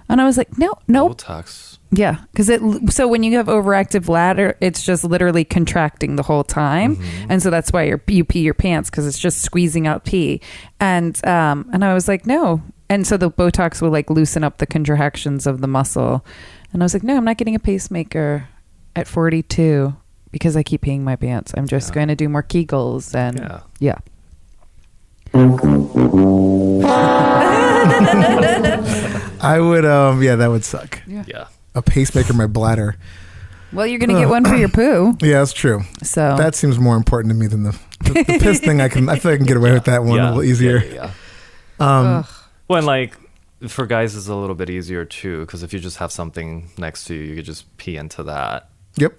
And I was like, no. Botox. Yeah, because so when you have overactive bladder, it's just literally contracting the whole time, and so that's why you pee your pants because it's just squeezing out pee, and I was like, no, and so the Botox will like loosen up the contractions of the muscle, and I was like, no, I'm not getting a pacemaker at 42 because I keep peeing my pants. I'm just going to do more Kegels and yeah. I would, that would suck. Yeah. A pacemaker in my bladder. Well, you're gonna get one for your poo, Yeah, that's true. so That seems more important to me than the piss thing. I feel like I can get away with that one a little easier. Yeah. ugh. Well, and like for guys, it's a little bit easier too because if you just have something next to you, you could just pee into that Yep.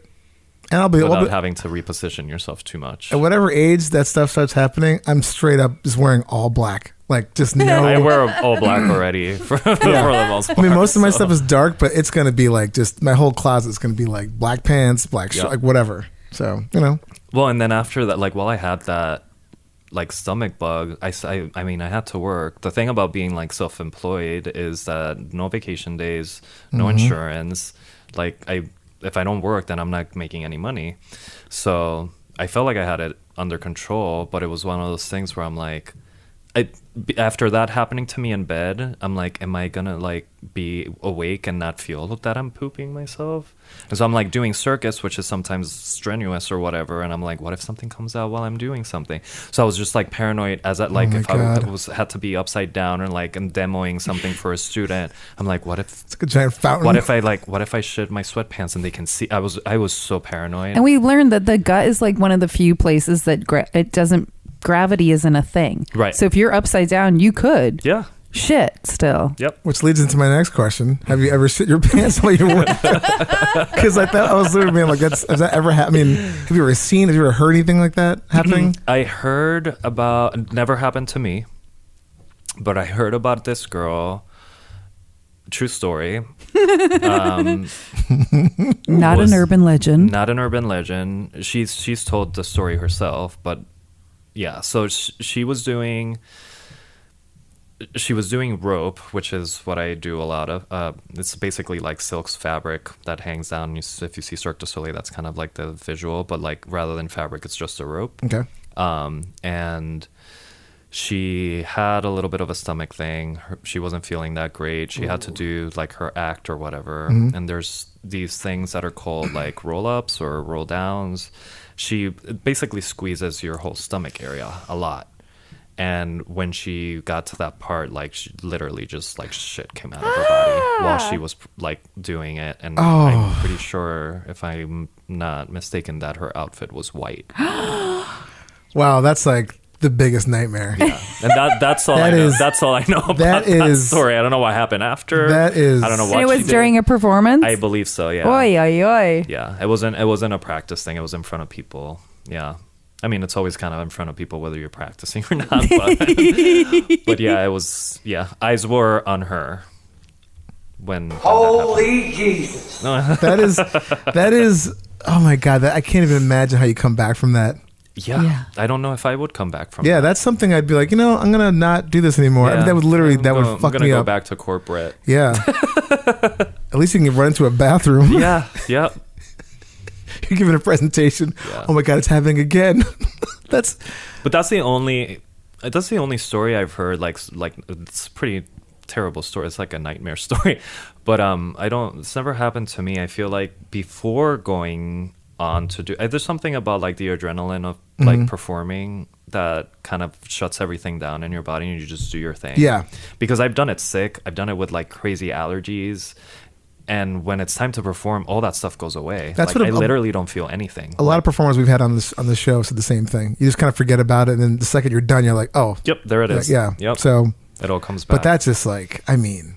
And I'll be without having to reposition yourself too much. at whatever age that stuff starts happening, I'm straight up just wearing all black. Like just no. I wear all black already for the most part. I mean, most of my so. stuff is dark, but it's gonna be like just my whole closet's gonna be like black pants, black Yeah. like whatever. So Well, and then after that, like while I had that like stomach bug, I mean, I had to work. The thing about being like self-employed is that no vacation days, no insurance. Like if I don't work, then I'm not making any money. So I felt like I had it under control, but it was one of those things where I'm like, after that happening to me in bed, I'm like, am I gonna like be awake and not feel that I'm pooping myself? And so I'm like doing circus, which is sometimes strenuous or whatever, and I'm like, what if something comes out while I'm doing something? So I was just like paranoid as that, like my if God. I had to be upside down and like I'm demoing something for a student, I'm like, what if it's like a giant fountain. what if I shit my sweatpants and they can see? I was so paranoid. And we learned that the gut is like one of the few places that gravity isn't a thing. Right. So if you're upside down, you could Yeah. shit still. Yep. Which leads into my next question: have you ever shit your pants while you're working? Because I was literally being like, has that ever happened? I mean, have you ever heard anything like that happening? I heard about, never happened to me. But I heard about this girl. True story. Not an urban legend. Not an urban legend. She's told the story herself, but yeah. So she was doing rope, which is what I do a lot of. It's basically like silk's fabric that hangs down. If you see Cirque du Soleil, that's kind of like the visual, but like rather than fabric, it's just a rope. Okay. And she had a little bit of a stomach thing. She wasn't feeling that great. She had to do like her act or whatever. And there's these things that are called like roll-ups or roll-downs. She basically squeezes your whole stomach area a lot. And when she got to that part, like she literally just like shit came out of her body while she was like doing it. And I'm pretty sure, if I'm not mistaken, that her outfit was white. Wow, that's like the biggest nightmare. Yeah, and that's all I know. That's all I know about that story. I don't know what happened after. That is. I don't know what. And it was she did. during a performance. I believe so. Yeah. Oi, oi, oi. Yeah, it wasn't a practice thing. It was in front of people. Yeah. I mean, it's always kind of in front of people, whether you're practicing or not. But yeah, it was. Yeah, eyes were on her when. Holy Jesus! That is. Oh my God! I can't even imagine how you come back from that. Yeah. I don't know if I would come back from Yeah, that. that's something I'd be like, I'm gonna not do this anymore. Yeah. I mean, that would literally would fuck me I'm gonna go up. back to corporate. Yeah. At least you can run into a bathroom. Yeah. Yep. You're giving a presentation. Yeah. Oh my God, it's happening again. But that's the only story I've heard. Like it's a pretty terrible story. It's like a nightmare story. But it's never happened to me. I feel like before going on to do, there's something about like the adrenaline of like performing that kind of shuts everything down in your body and you just do your thing. Yeah. Because I've done it sick. I've done it with like crazy allergies. And when it's time to perform, all that stuff goes away. That's like, what I literally don't feel anything. A lot of performers we've had on the show said the same thing. You just kind of forget about it, and then the second you're done, you're like, oh. Yep, there it is. Yeah. Yep. So it all comes back. But that's just like, I mean,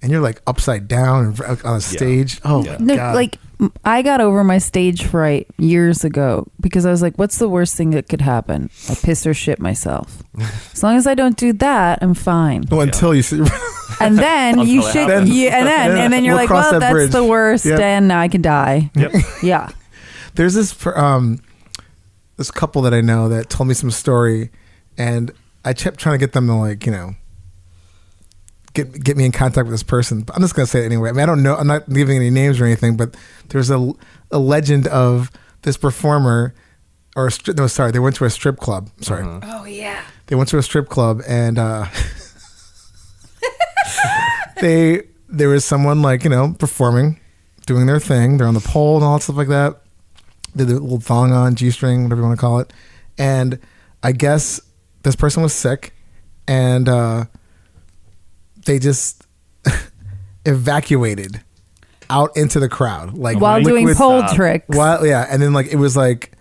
and you're like upside down on a stage. Oh my No, God. like I got over my stage fright years ago because I was like, what's the worst thing that could happen? I piss or shit myself. As long as I don't do that, I'm fine. Well, until you see. And then you Until it should, happens. and then you're We'll like, cross well, that that's bridge. the worst, Yep. and now I can die. Yep. Yeah. There's this couple that I know that told me some story, and I kept trying to get them to like, get me in contact with this person. But I'm just gonna say it anyway. I mean, I don't know. I'm not giving any names or anything, but there's a legend of this performer, they went to a strip club. Sorry. Oh yeah. They went to a strip club, and there was someone like, performing, doing their thing. They're on the pole and all that stuff like that. They had a little thong on, G-string, whatever you want to call it. And I guess this person was sick, and they just evacuated out into the crowd, like While doing pole tricks. And then like it was like,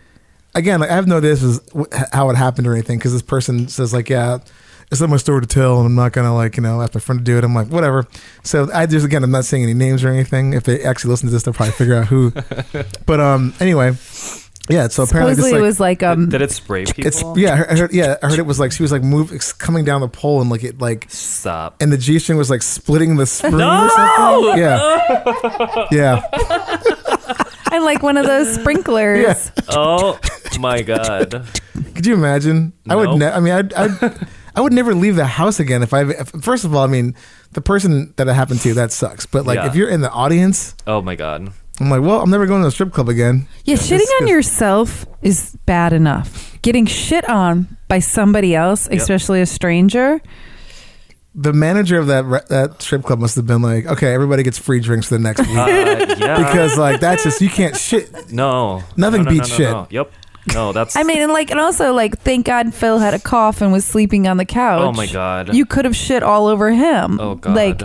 again, like I have no idea this was how it happened or anything, because this person says like, yeah, it's not my story to tell, and I'm not gonna like, ask my friend to do it. I'm like, whatever. So I'm not saying any names or anything. If they actually listen to this, they'll probably figure out who. But anyway, yeah. So apparently, Supposedly it was like did it spray people? I heard it was like she was like coming down the pole, and like it like Stop. and the G-string was like splitting the spring or something. Yeah. And like one of those sprinklers. Yeah. Oh my God. Could you imagine? Nope. I would never leave the house again if first of all, I mean, the person that it happened to, that sucks. But like, Yeah. if you're in the audience, Oh my God. I'm like, well, I'm never going to a strip club again. Yeah, shitting on yourself is bad enough. Getting shit on by somebody else, especially a stranger. The manager of that strip club must have been like, okay, everybody gets free drinks for the next week. Yeah. Because like, that's just, you can't shit. No. Nothing No, beats shit. No. Yep. No, that's. I mean, and also like, thank God Phil had a cough and was sleeping on the couch. Oh my God. You could have shit all over him. Oh God. Like,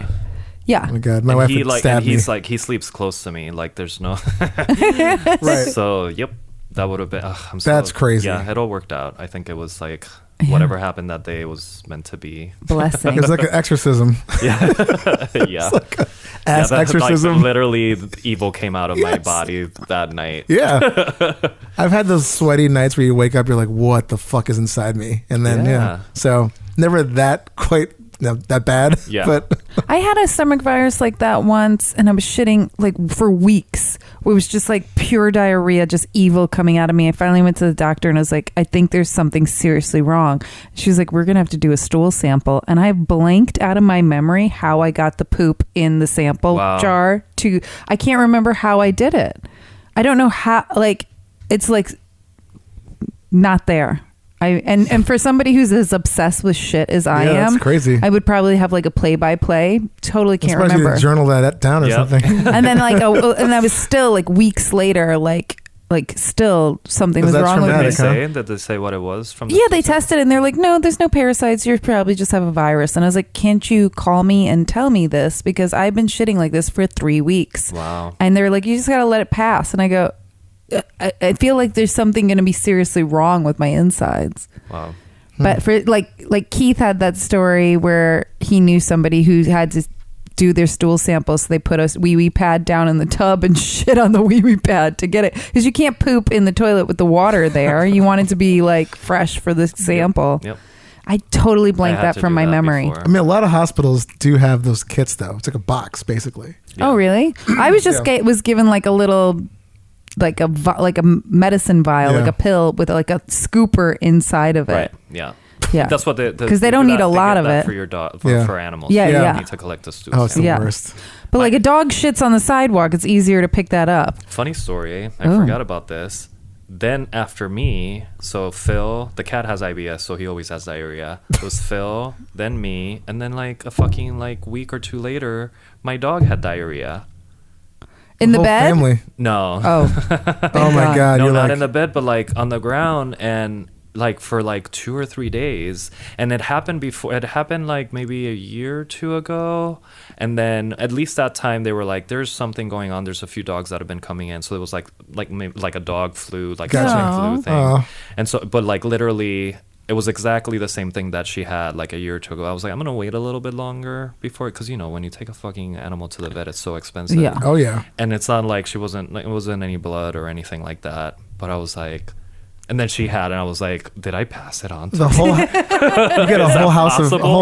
yeah. Oh my God, my And wife he would like, stab and me. he's like, he sleeps close to me. Like, there's no. Right. So, yep, that would have been. That's crazy. Yeah, it all worked out. I think it was like whatever happened that day was meant to be. Blessing. It was like an exorcism. Yeah, yeah. Ass exorcism. Like, literally, evil came out of my body that night. Yeah. I've had those sweaty nights where you wake up, you're like, what the fuck is inside me? And then, Yeah. So never that quite that bad. Yeah. But I had a stomach virus like that once, and I was shitting like for weeks. It was just like pure diarrhea, just evil coming out of me. I finally went to the doctor and I was like, I think there's something seriously wrong. She was like, we're going to have to do a stool sample. And I blanked out of my memory how I got the poop in the sample jar I can't remember how I did it. I don't know how, like, it's like not there. And for somebody who's as obsessed with shit as I am, that's crazy. I would probably have like a play-by-play. Totally can't I'm surprised you remember. didn't journal that down or something. And then and I was still like weeks later, like still something was wrong with me. Did they say what it was from? Yeah, they tested and they're like, no, there's no parasites. You probably just have a virus. And I was like, can't you call me and tell me this? Because I've been shitting like this for 3 weeks. Wow. And they're like, you just got to let it pass. And I go, I feel like there's something going to be seriously wrong with my insides. Wow. But for like Keith had that story where he knew somebody who had to do their stool sample, so they put a wee-wee pad down in the tub and shit on the wee-wee pad to get it, because you can't poop in the toilet with the water there. You want it to be like fresh for the sample. Yep. I totally blanked that from my memory. Before. I mean, a lot of hospitals do have those kits though. It's like a box basically. Oh really? I was just was given like a little like a medicine vial, like a pill with like a scooper inside of it. Right. Yeah. Yeah. That's what because they don't need a lot of it for your dog for animals. Yeah, You yeah. need to collect the stool. Oh, it's the Yeah. worst. But like a dog shits on the sidewalk, it's easier to pick that up. Funny story. I forgot about this. Then after me, so Phil, the cat has IBS, so he always has diarrhea. It was Phil, then me, and then like a fucking like week or two later, my dog had diarrhea. In the Whole bed? family. No. Oh. Oh my God. No, You're not like, in the bed, but like on the ground, and like for like 2 or 3 days. And it happened before. It happened like maybe a year or two ago. And then at least that time they were like, there's something going on. There's a few dogs that have been coming in. So it was maybe like a dog flu, like Gotcha. swine flu thing. Aw. And so, but like literally, it was exactly the same thing that she had like a year or two ago. I was like, I'm going to wait a little bit longer before, because, you know, when you take a fucking animal to the vet, it's so expensive. Yeah. oh yeah. And it's not like it wasn't any blood or anything like that. But I was like, and then she had, and I was like, did I pass it on to The whole you get a whole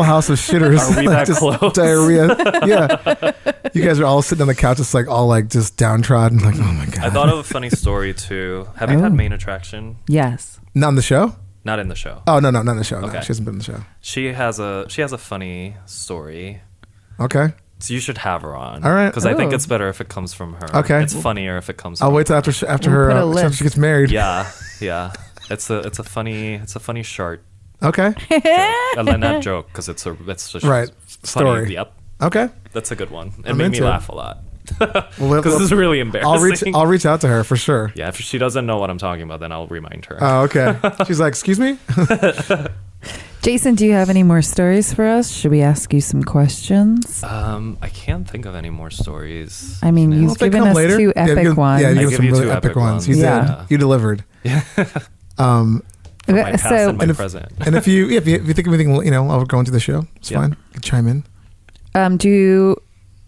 house of shitters. Are we like, that just close? diarrhea. Yeah. You guys are all sitting on the couch, just like all like just downtrodden. Like, oh my God. I thought of a funny story too. Have you had Main Attraction? Yes. Not on the show? Not in the show. Oh no, not on the show. No, Okay. she hasn't been on the show. She has a funny story. Okay. So you should have her on. All right. Because I think Oh. it's better if it comes from her. Okay. It's funnier if it comes. I'll from wait till her. after We'll her put a after list. she gets married. Yeah, yeah. It's a funny short. Okay. Joke. Not joke, because it's just Right. funny. Story. Yep, Okay. that's a good one. It I'm made me into it. laugh a lot. Well, Because it's really embarrassing. I'll reach out to her for sure. Yeah, if she doesn't know what I'm talking about, then I'll remind her. Oh, okay. She's like, excuse me? Jason, do you have any more stories for us? Should we ask you some questions? I can't think of any more stories. I mean, Yeah. you've If they given come us later, 2 epic you ones. Yeah, you I give give some you really 2 epic epic ones. ones. You did. Yeah. You delivered. From my past So- and my and if- present. And if you think of anything, while we're going through the show, it's Yeah. fine. You can chime in.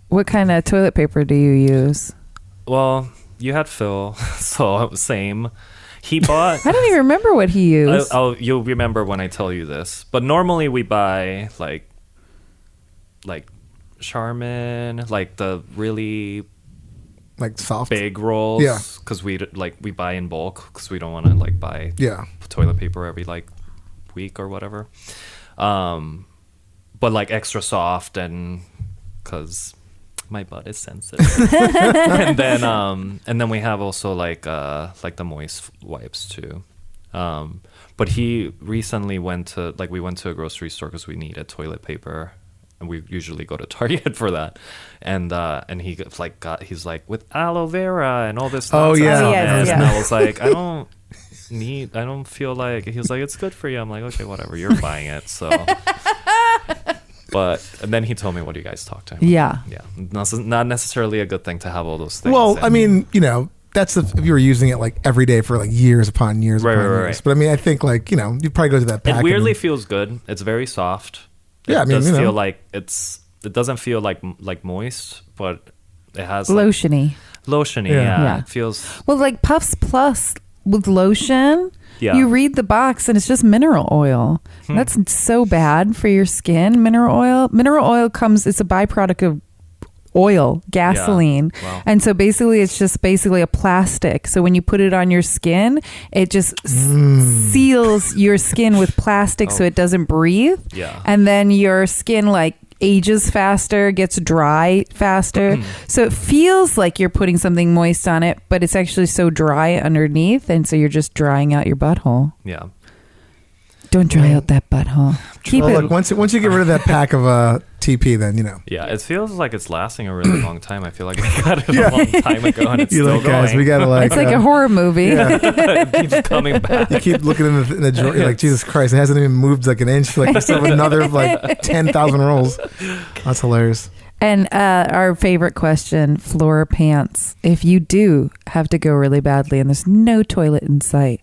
what kind of toilet paper do you use? Well, you had Phil, so same. He bought. I don't even remember what he used. You'll remember when I tell you this. But normally we buy like Charmin, like the really Like soft. big rolls. Yeah. Because we buy in bulk because we don't want to like buy Yeah. toilet paper every like week or whatever. But like extra soft, and because my butt is sensitive. and then we have also like the moist wipes too. But he recently went to a grocery store because we needed toilet paper, and we usually go to Target for that. And he's like with aloe vera and all this. Oh, nonsense yeah. on Yes, it. yeah. And I was like, I don't feel like. He was like, it's good for you. I'm like, okay, whatever. You're buying it, so. And then he told me what you guys talked to him. Yeah. Yeah. Not necessarily a good thing to have all those things. Well, in. I mean, that's if you were using it like every day for like years upon years Right, upon right, years. right. But I mean, I think like, you probably go to that pack. It and weirdly then- feels good. It's very soft. Yeah, It I mean, does feel like it doesn't feel like moist, but it has like, Lotiony. lotiony. Yeah. Yeah. Yeah. It feels. Well, like Puffs Plus with lotion, Yeah. You read the box and it's just mineral oil. That's so bad for your skin. Mineral oil comes, it's a byproduct of oil, gasoline. Yeah. Wow. And so basically it's just basically a plastic. So when you put it on your skin, it just seals your skin with plastic so it doesn't breathe. Yeah. And then your skin like ages faster, gets dry faster. So it feels like you're putting something moist on it, but it's actually so dry underneath, and so you're just drying out your butthole. Yeah. Don't dry out that butthole. Keep Well, it. look, once you get rid of that pack of TP, then you know. Yeah, it feels like it's lasting a really long time. I feel like I got it a long time ago and it's You're still like, guys, going. we gotta like. It's like a horror movie. It keeps coming back. You keep looking in the drawer. You're like, Jesus Christ, it hasn't even moved like an inch. Like, I still have another like 10,000 rolls. That's hilarious. And our favorite question, floor or pants. If you do have to go really badly and there's no toilet in sight,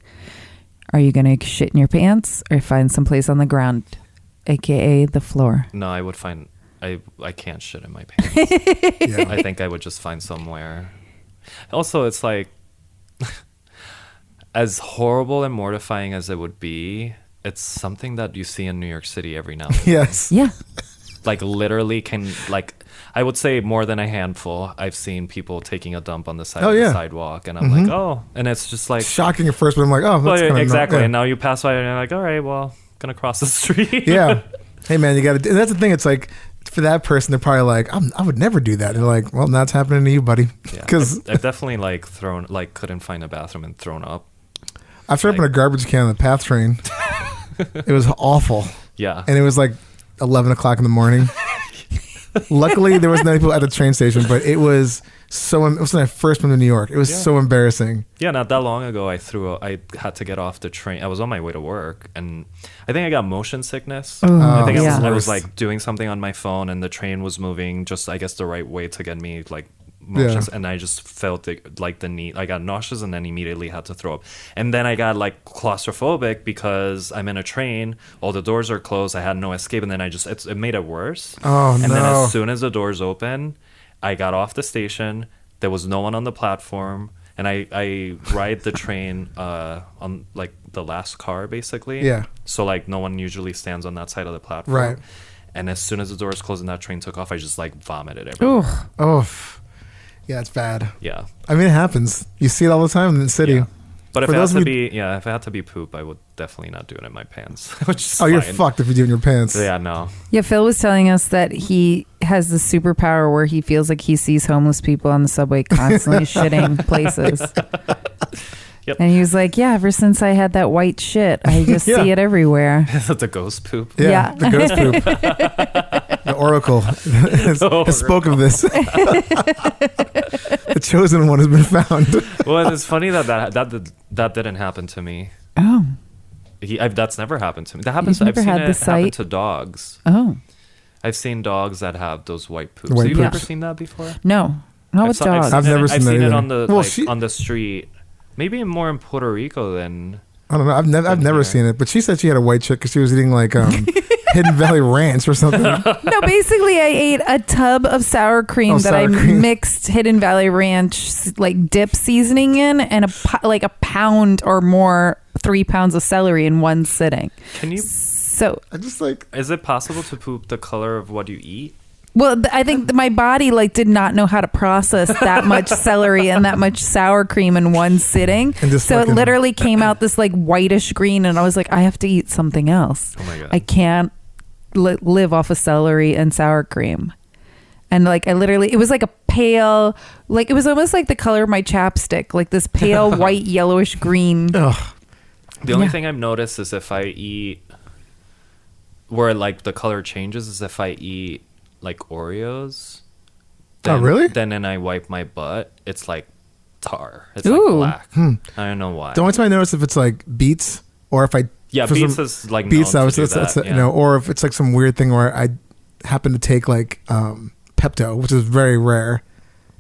are you going to shit in your pants or find someplace on the ground, aka the floor? No, I would find I can't shit in my pants. Yeah. I think I would just find somewhere. Also, it's like as horrible and mortifying as it would be, it's something that you see in New York City every now and then. Yes. Yeah. Like literally I would say more than a handful. I've seen people taking a dump on the side of the sidewalk, and I'm like, oh, and it's just like Shocking at first, but I'm like, oh, that's kind of exactly. Yeah. And now you pass by, and you're like, all right, well, gonna cross the street. Yeah. Hey man, you got to. That's the thing. It's like for that person, they're probably like, I would never do that. And they're like, well, now it's happening to you, buddy. Yeah, Because I've definitely couldn't find a bathroom and thrown up. I've thrown up in a garbage can on the PATH train. It was awful, Yeah. and it was like 11 o'clock in the morning. Luckily, there was no people at the train station, but it was so. It was when I first went to New York. It was so embarrassing. Yeah, not that long ago, I had to get off the train. I was on my way to work, and I think I got motion sickness. I think yeah. I was like doing something on my phone, and the train was moving just, I guess, the right way to get me like motions, and I just felt the need. I got nauseous, and then immediately had to throw up. And then I got like claustrophobic because I'm in a train, all the doors are closed, I had no escape, and then it made it worse. Oh, and no. then as soon as the doors open, I got off the station. There was no one on the platform, and I ride the train on like the last car basically. Yeah. So like no one usually stands on that side of the platform. Right. And as soon as the doors closed and that train took off, I just like vomited everywhere. Ooh. Oh, yeah, it's bad. Yeah. I mean, it happens. You see it all the time in the city. Yeah. But if For it had those to of be, if it had to be poop, I would definitely not do it in my pants. Which is You're fine. fucked if you do it in your pants. Yeah, no. Yeah, Phil was telling us that he has the superpower where he feels like he sees homeless people on the subway constantly shitting places. Yep. And he was like, yeah, ever since I had that white shit, I just see it everywhere. The ghost poop. Yeah. The ghost poop. The oracle has spoke of this. The chosen one has been found. Well, it's funny that didn't happen to me. Oh. That's never happened to me. That happens. You've I've never seen had it the happen sight? to dogs. Oh. I've seen dogs that have those white poops. White Have you ever poops. seen that before? No. Not with dogs. I've never seen that it either. on the Well, on the street. Maybe more in Puerto Rico than. I don't know. I've never seen it, but she said she had a white chick because she was eating like Hidden Valley Ranch or something. No, basically, I ate a tub of sour cream Oh, that sour I cream. mixed Hidden Valley Ranch like dip seasoning in, and a pound or more, 3 pounds of celery in one sitting. Can you? So, I just like. Is it possible to poop the color of what you eat? well, I think my body like did not know how to process that much celery and that much sour cream in one sitting. And just So it fucking- literally came out this like whitish green, and I was like, I have to eat something else. Oh my god! I can't live off of celery and sour cream. And like it was like a pale, like it was almost like the color of my chapstick, like this pale white yellowish green. Ugh. The only Yeah. thing I've noticed is if I eat, where like the color changes, is if I eat like Oreos. Oh, really? Then I wipe my butt. It's like tar. It's Ooh. like black. I don't know why. The only time I notice if it's like beets or if I for Beets some- is like beets. known I to was do that's that, you know, or if it's like some weird thing where I happen to take like Pepto, which is very rare,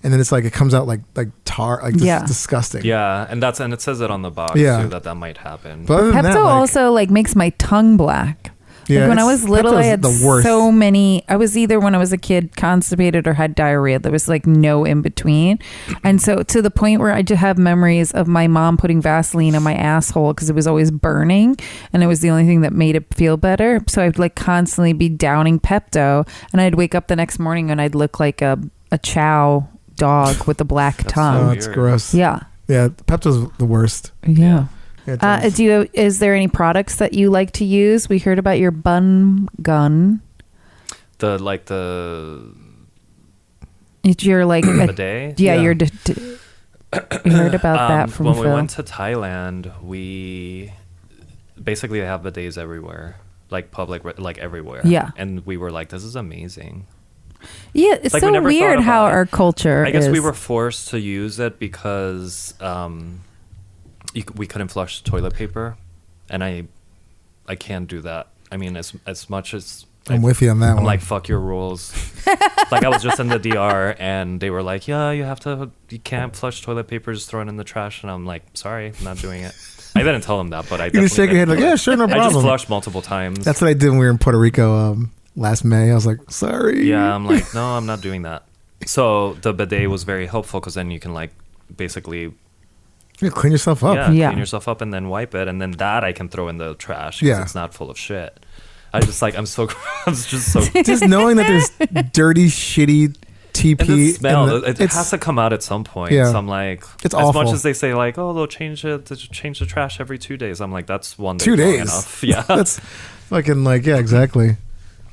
and then it's like it comes out like tar, like Yeah. disgusting. Yeah, and it says it on the box Yeah. too that might happen. But other than Pepto that, like, also like makes my tongue black. Yeah, Like when I was little, I had the worst. so many. I was either when I was a kid constipated or had diarrhea. There was like no in between. And so to the point where I just have memories of my mom putting Vaseline on my asshole because it was always burning. And it was the only thing that made it feel better. So I'd like constantly be downing Pepto. And I'd wake up the next morning and I'd look like a chow dog with a black tongue. Oh, it's gross. Yeah. Yeah, Pepto's the worst. Yeah. Yeah, it does. Is there any products that you like to use? We heard about your bun gun. It's Your like bidet. Yeah, Yeah. your. We heard about that from when Phil. we went to Thailand, we basically have bidets everywhere, like public, like everywhere. Yeah. And we were like, this is amazing. Yeah, it's Like, we so never weird thought how about it. our culture. I guess is. we were forced to use it because we couldn't flush toilet paper, and I can't do that. I mean, as much as I'm with you on that I'm one. like, fuck your rules. Like, I was just in the DR, and they were like, yeah, you can't flush toilet paper, just throw it in the trash. And I'm like, sorry, I'm not doing it. I didn't tell them that, but I you just shake your head like, yeah, sure, no I just problem. flushed multiple times. That's what I did when we were in Puerto Rico last May. I was like, sorry. Yeah, I'm like, no, I'm not doing that. So the bidet was very helpful because then you can like basically You clean yourself up. Yeah. clean yourself up and then wipe it, and then that I can throw in the trash because Yeah. it's not full of shit. I'm just so Just knowing that there's dirty, shitty TP. and the smell, in the- it has to come out at some point. Yeah. So I'm like, It's as awful. much as they say like, oh, they'll change the trash every 2 days. I'm like, that's 1 day 2 long days. enough. Yeah, That's fucking like, yeah, exactly.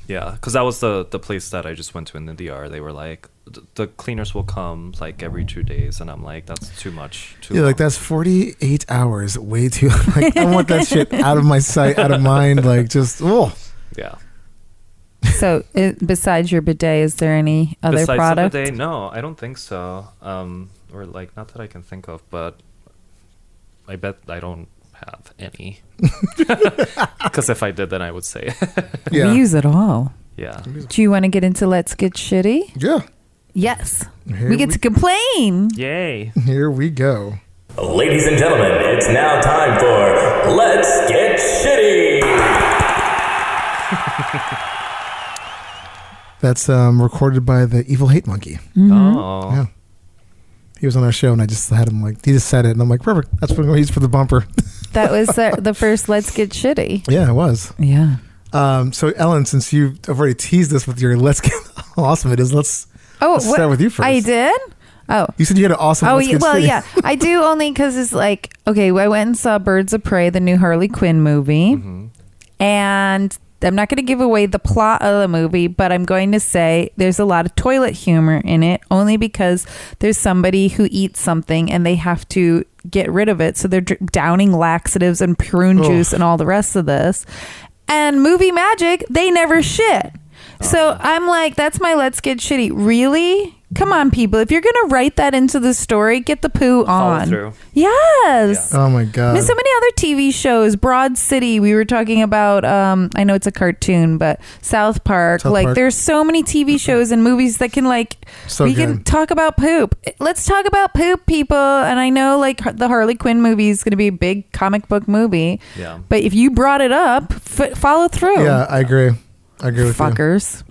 yeah. Because that was the place that I just went to in the DR. They were like, the cleaners will come like every 2 days, and I'm like, that's too much. Yeah, like that's 48 hours. Way too. Like, I want that shit out of my sight, out of mind. Like, just, oh. Yeah. So, besides your bidet, is there any other Besides product? the bidet, no, I don't think so. Or like, not that I can think of, but I bet I don't have any. Because if I did, then I would say it. Yeah. We use it all. Yeah. Do you want to get into Let's Get Shitty? Yeah. Yes. Here We get to complain. Yay. Here we go. Ladies and gentlemen, it's now time for Let's Get Shitty! That's recorded by the Evil Hate Monkey. Oh. Yeah. He was on our show, and I just had him like, he just said it, and I'm like, perfect. That's what I'm going to use for the bumper. That was the first Let's Get Shitty. Yeah, it was. Yeah. So, Ellen, since you've already teased us with your let's get how awesome it is, let's start with you first. I did? Oh. You said you had an awesome Oh, let's get well, shitty. yeah. I do only because it's like, okay, I went and saw Birds of Prey, the new Harley Quinn movie. Mm-hmm. And I'm not going to give away the plot of the movie, but I'm going to say there's a lot of toilet humor in it, only because there's somebody who eats something and they have to get rid of it. So they're downing laxatives and prune juice and all the rest of this. And movie magic, they never shit. So I'm like, that's my Let's Get Shitty. Really? Come on, people. If you're going to write that into the story, get the poo Follow on. through. Yes. Oh, my I God. mean, so many other TV shows. Broad City, we were talking about, I know it's a cartoon, but South Park. South like, Park. there's so many TV shows and movies that can, like, So we good. can talk about poop. Let's talk about poop, people. And I know, like, the Harley Quinn movie is going to be a big comic book movie. Yeah. But if you brought it up, follow through. Yeah, I agree. I agree with Fuckers.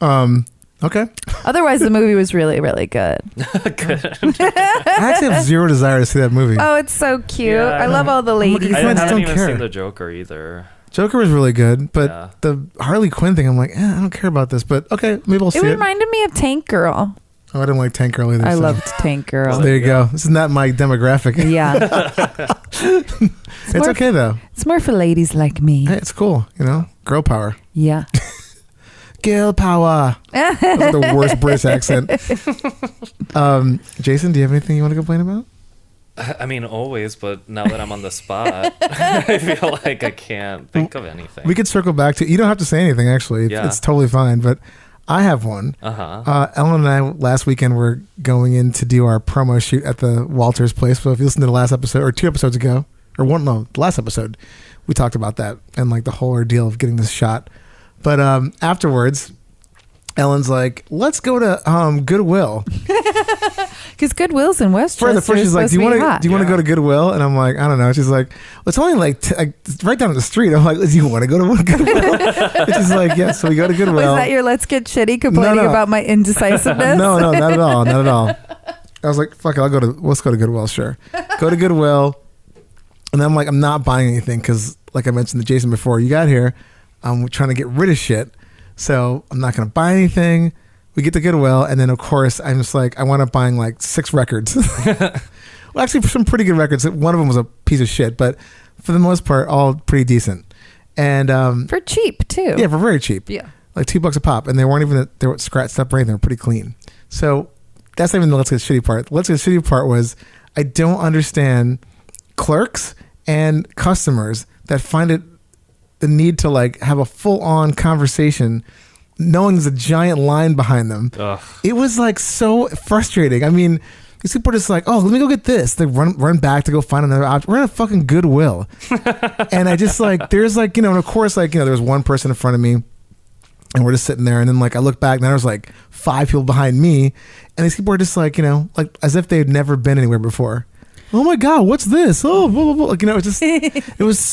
you. Okay. Otherwise, the movie was really, really good. I actually have zero desire to see that movie. Oh, it's so cute. Yeah, I love all the ladies. You I guys haven't don't even care. seen the Joker either. Joker was really good, but Yeah. the Harley Quinn thing, I'm like, I don't care about this. But okay, maybe I'll see It it. reminded me of Tank Girl. Oh, I didn't like Tank Girl either. I so- loved Tank Girl. So there you go. This is not my demographic. Yeah. It's okay though. It's more for ladies like me. Hey, it's cool. You know, girl power. Yeah. Girl power. That's the worst British accent. Jason, do you have anything you want to complain about? I mean, always, but now that I'm on the spot, I feel like I can't think of anything. We could circle back to. You don't have to say anything. Actually, Yeah. it's totally fine. But I have one. Uh-huh. Ellen and I last weekend were going in to do our promo shoot at the Walters place. So if you listen to the last episode or 2 episodes ago, or the last episode, we talked about that and like the whole ordeal of getting this shot. But afterwards, Ellen's like, let's go to Goodwill. Because Goodwill's in Westchester. First she's like, do you want to go to Goodwill? And I'm like, I don't know. She's like, well, it's only like it's right down the street. I'm like, do you want to go to Goodwill? And she's like, yes. So we go to Goodwill. Was that your let's get shitty complaining about my indecisiveness? No, not at all. Not at all. I was like, fuck it, let's go to Goodwill, sure. Go to Goodwill. And then I'm like, I'm not buying anything because, like I mentioned to Jason before you got here, I'm trying to get rid of shit. So I'm not going to buy anything. We get to Goodwill, and then, of course, I'm just like, I wound up buying like 6 records. Well, actually, some pretty good records. One of them was a piece of shit, but for the most part, all pretty decent. And for cheap, too. Yeah, for very cheap. Yeah. Like $2 a pop. And they weren't scratched up or anything. They were pretty clean. So that's not even the let's get shitty part. The let's get shitty part was I don't understand clerks and customers that find it the need to like have a full-on conversation knowing there's a giant line behind them. Ugh. It was like so frustrating. I mean, these people are just like, oh, let me go get this. They run back to go find another option. We're in a fucking Goodwill. And I just like, there's like, and of course, like, there was one person in front of me and we're just sitting there. And then like, I look back and there was like 5 people behind me. And these people are just like, like as if they had never been anywhere before. Oh my God, what's this? Oh, blah, blah, blah. Like, it just,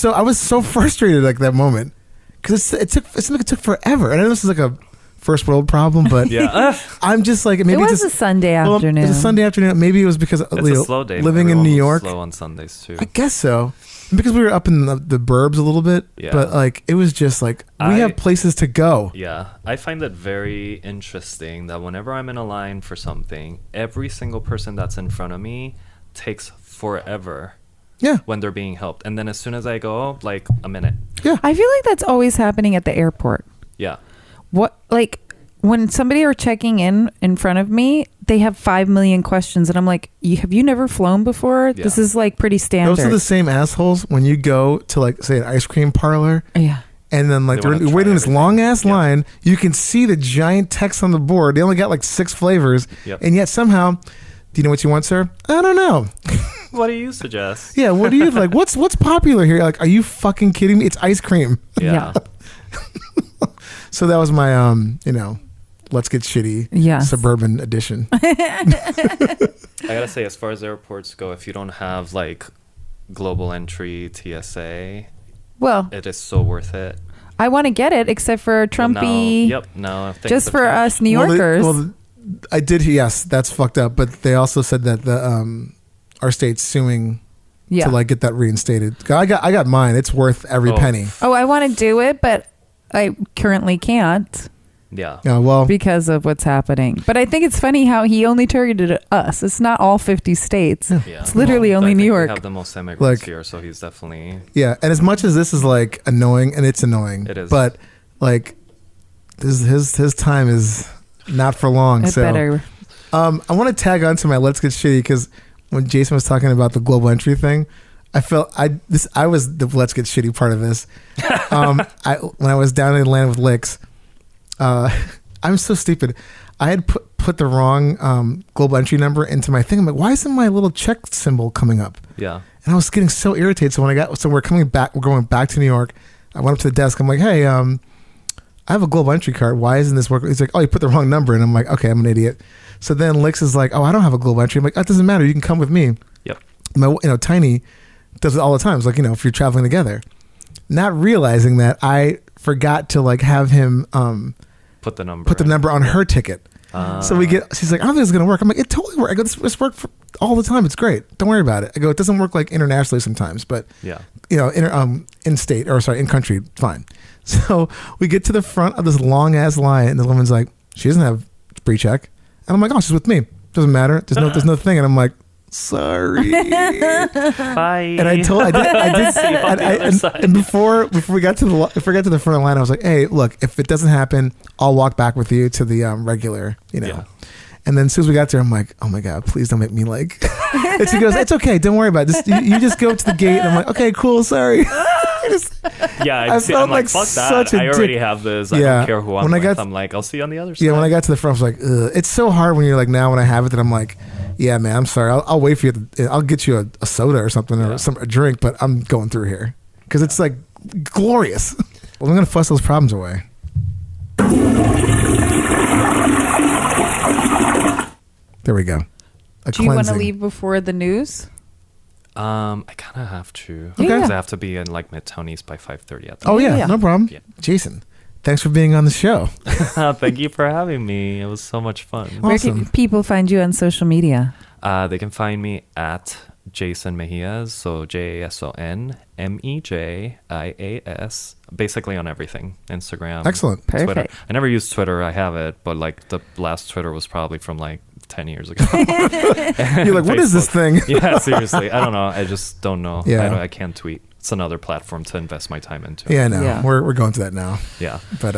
I was so frustrated like that moment. Because it seemed like it took forever. I know this is like a first world problem, but yeah, I'm just like, maybe it was a Sunday afternoon. It was a Sunday afternoon. Maybe it was because it's a slow day. Living in New York. Slow on Sundays too. I guess so. Because we were up in the burbs a little bit, but like it was just like we have places to go. Yeah, I find it very interesting that whenever I'm in a line for something, every single person that's in front of me takes forever. Yeah. When they're being helped. And then as soon as I go, like a minute. Yeah. I feel like that's always happening at the airport. Yeah. What, like, when somebody are checking in front of me, they have 5 million questions. And I'm like, have you never flown before? Yeah. This is like pretty standard. Those are the same assholes when you go to like, say, an ice cream parlor. Yeah. And then like they're waiting this long ass line. You can see the giant text on the board. They only got like 6 flavors. Yep. And yet somehow, do you know what you want, sir? I don't know. What do you suggest? Yeah, what do you like? What's popular here? Like, are you fucking kidding me? It's ice cream. Yeah. So that was my let's get shitty suburban edition. I gotta say, as far as airports go, if you don't have like global entry TSA, well, it is so worth it. I want to get it, except for Trumpy. No. Just for us New Yorkers. I did. Yes, that's fucked up. But they also said that our state's suing to like get that reinstated. I got mine. It's worth every penny. Oh, I want to do it, but I currently can't. Yeah. Well, because of what's happening. But I think it's funny how he only targeted us. It's not all 50 states. Yeah. It's literally only New York. We have the most immigrants here, so he's definitely. Yeah, and as much as this is like annoying, and it's annoying, it is. But like, his time is not for long. It better. I want to tag on to my let's get shitty because when Jason was talking about the global entry thing, I was the let's get shitty part of this. When I was down in Atlanta with Licks, I'm so stupid. I had put the wrong global entry number into my thing. I'm like, why isn't my little check symbol coming up? Yeah. And I was getting so irritated. So we're going back to New York. I went up to the desk. I'm like, hey, I have a global entry card. Why isn't this working? He's like, oh, you put the wrong number. And I'm like, okay, I'm an idiot. So then Licks is like, oh, I don't have a global entry. I'm like, that doesn't matter. You can come with me. Yep. Tiny does it all the time. It's like, if you're traveling together. Not realizing that I forgot to like have him put the number on her ticket. So she's like, I don't think it's going to work. I'm like, it totally works. I go, this works all the time. It's great. Don't worry about it. I go, it doesn't work like internationally sometimes, but in country, fine. So we get to the front of this long ass line and the woman's like, she doesn't have pre-check. And I'm like, oh, she's with me. Doesn't matter. There's no thing. And I'm like, sorry. Bye. And I did. And before we got to the front of the line, I was like, hey, look, if it doesn't happen, I'll walk back with you to the regular, Yeah. And then as soon as we got there, I'm like, oh my God, please don't make me like. And she goes, it's okay, don't worry about it. You just go up to the gate. And I'm like, okay, cool, sorry. I felt like fuck that. I already have this. I don't care who I'm with. I'm like, I'll see you on the other side. Yeah, when I got to the front, I was like, ugh. It's so hard when you're like, now when I have it, that I'm like, yeah, man, I'm sorry. I'll wait for you. I'll get you a soda or something or a drink, but I'm going through here because it's like glorious. Well, I'm gonna fuss those problems away. There we go. Do you want to leave before the news? I kind of have to. Okay. Because I have to be in like Midtown East by 5:30 at the Oh yeah, Yeah. no problem. Yeah. Jason, thanks for being on the show. Thank you for having me. It was so much fun. Where Awesome. can people find you on social media? They can find me at Jason Mejias, so JasonMejias, basically on everything. Instagram. Excellent. Twitter. Perfect. I never used Twitter. I have it, but like the last Twitter was probably from like 10 years ago. You're like, what is this Facebook. thing? Yeah, seriously. I don't know. I just don't know. Yeah. I can't tweet. It's another platform to invest my time into. Yeah, I know. Yeah. We're going through that now. Yeah. But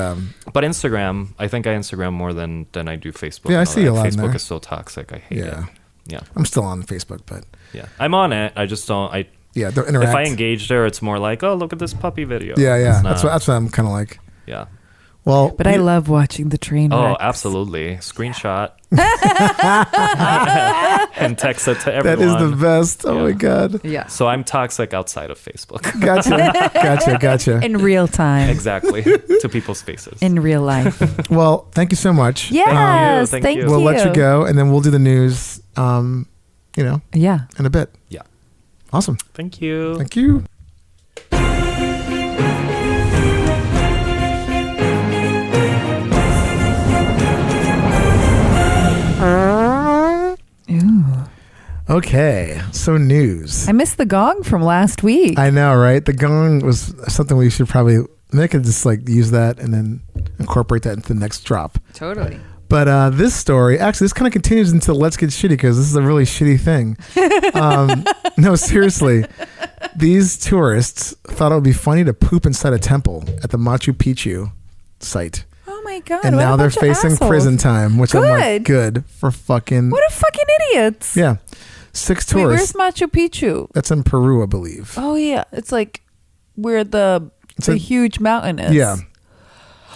But Instagram, I think I Instagram more than I do Facebook. Yeah, I and all see that. a lot in Facebook there. is so toxic. I hate yeah, it. Yeah. I'm still on Facebook, but Yeah. I'm on it. I just don't. yeah, don't interact. If I engage there, it's more like, oh, look at this puppy video. yeah, It's that's not- what I'm kind of like. Yeah. Well, But I love watching the train Oh, wrecks. absolutely. Screenshot. And text it to that everyone. is the best. Oh my Yeah. god. Yeah. So I'm toxic outside of Facebook. Gotcha. In real time. Exactly. To people's faces. In real life. Well, thank you so much. Yes. Thank Thank you. you. We'll let you go, and then we'll do the news. Yeah. In a bit. Yeah. Awesome. Thank you. Thank you. Ooh. Okay, so news. I missed the gong from last week. I know, right? The gong was something we should probably. I could just like use that and then incorporate that into the next drop. Totally. But this story, actually, this kind of continues into Let's Get Shitty because this is a really shitty thing. No, seriously. These tourists thought it would be funny to poop inside a temple at the Machu Picchu site. Oh my God. And what a now they're bunch of facing assholes. prison time, which I'm like, Good. good for fucking. What a fucking idiots. Yeah. 6 Wait, where's tourists. Machu Picchu? That's in Peru, I believe. Oh, yeah. It's like where the huge mountain is. Yeah.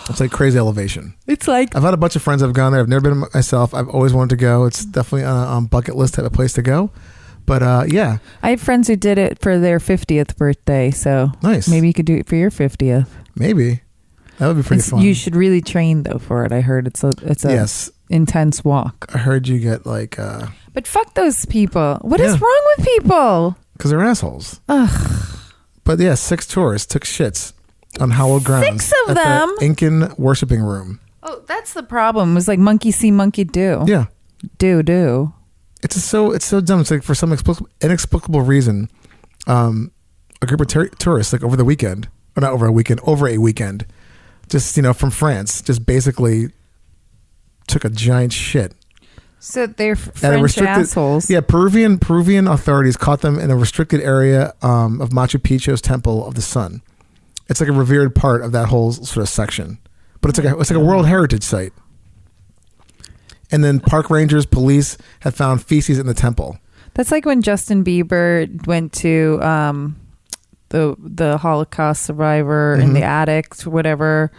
It's like crazy elevation. It's like I've had a bunch of friends that have gone there. I've never been myself. I've always wanted to go. It's definitely on a bucket list type of place to go. But yeah. I have friends who did it for their 50th birthday, so Nice. maybe you could do it for your 50th. Maybe. That would be pretty fun. You should really train though for it. I heard it's a Yes. intense walk. I heard you get like But fuck those people. What is Yeah. wrong with people? because they're assholes. Ugh. But yeah, 6 tourists took shits on hallowed ground. 6 of at the them? Incan worshiping room. Oh, that's the problem. It was like monkey see, monkey do. Yeah. Do. It's so dumb. It's like for some inexplicable reason, a group of tourists like over the weekend, or not over a weekend, over a weekend, just from France, just basically took a giant shit. So they're At a French restricted- assholes. Yeah, Peruvian authorities caught them in a restricted area of Machu Picchu's Temple of the Sun. It's like a revered part of that whole sort of section, but it's like a World Heritage site. And then park rangers, police had found feces in the temple. That's like when Justin Bieber went to the Holocaust survivor in the attic, whatever.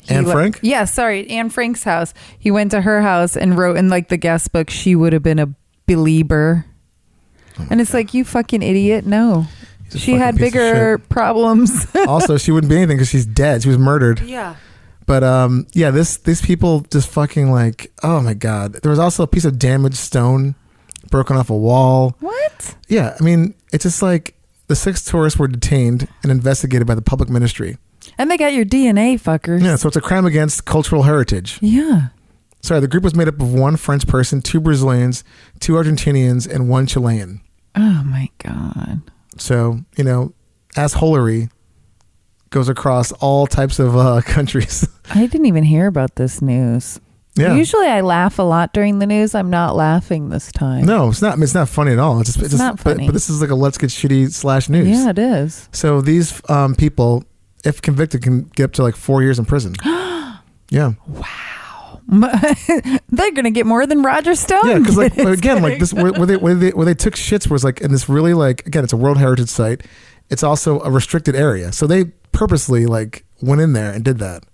Anne Frank? Yeah, sorry, Anne Frank's house. He went to her house and wrote in like the guest book, she would have been a believer. And it's like, you fucking idiot. No. He's a She fucking had piece of bigger shit. problems. Also, she wouldn't be anything because she's dead. She was murdered. Yeah. But yeah, these people just fucking like, oh my god. There was also a piece of damaged stone broken off a wall. What? Yeah, I mean, it's just like the 6 tourists were detained and investigated by the public ministry. And they got your DNA, fuckers. Yeah, so it's a crime against cultural heritage. Yeah. Sorry, the group was made up of 1 French person, 2 Brazilians, 2 Argentinians, and 1 Chilean. Oh my God. So, assholery goes across all types of countries. I didn't even hear about this news. Yeah. Usually I laugh a lot during the news. I'm not laughing this time. No, it's not. It's not funny at all. It's just not funny. But this is like a let's get shitty / news. Yeah, it is. So these people, if convicted, can get up to like 4 years in prison. Yeah. They're gonna get more than Roger Stone. Yeah, because like did. again, like this where they took shits was like in this really like again, it's a World Heritage site. It's also a restricted area, so they purposely like went in there and did that.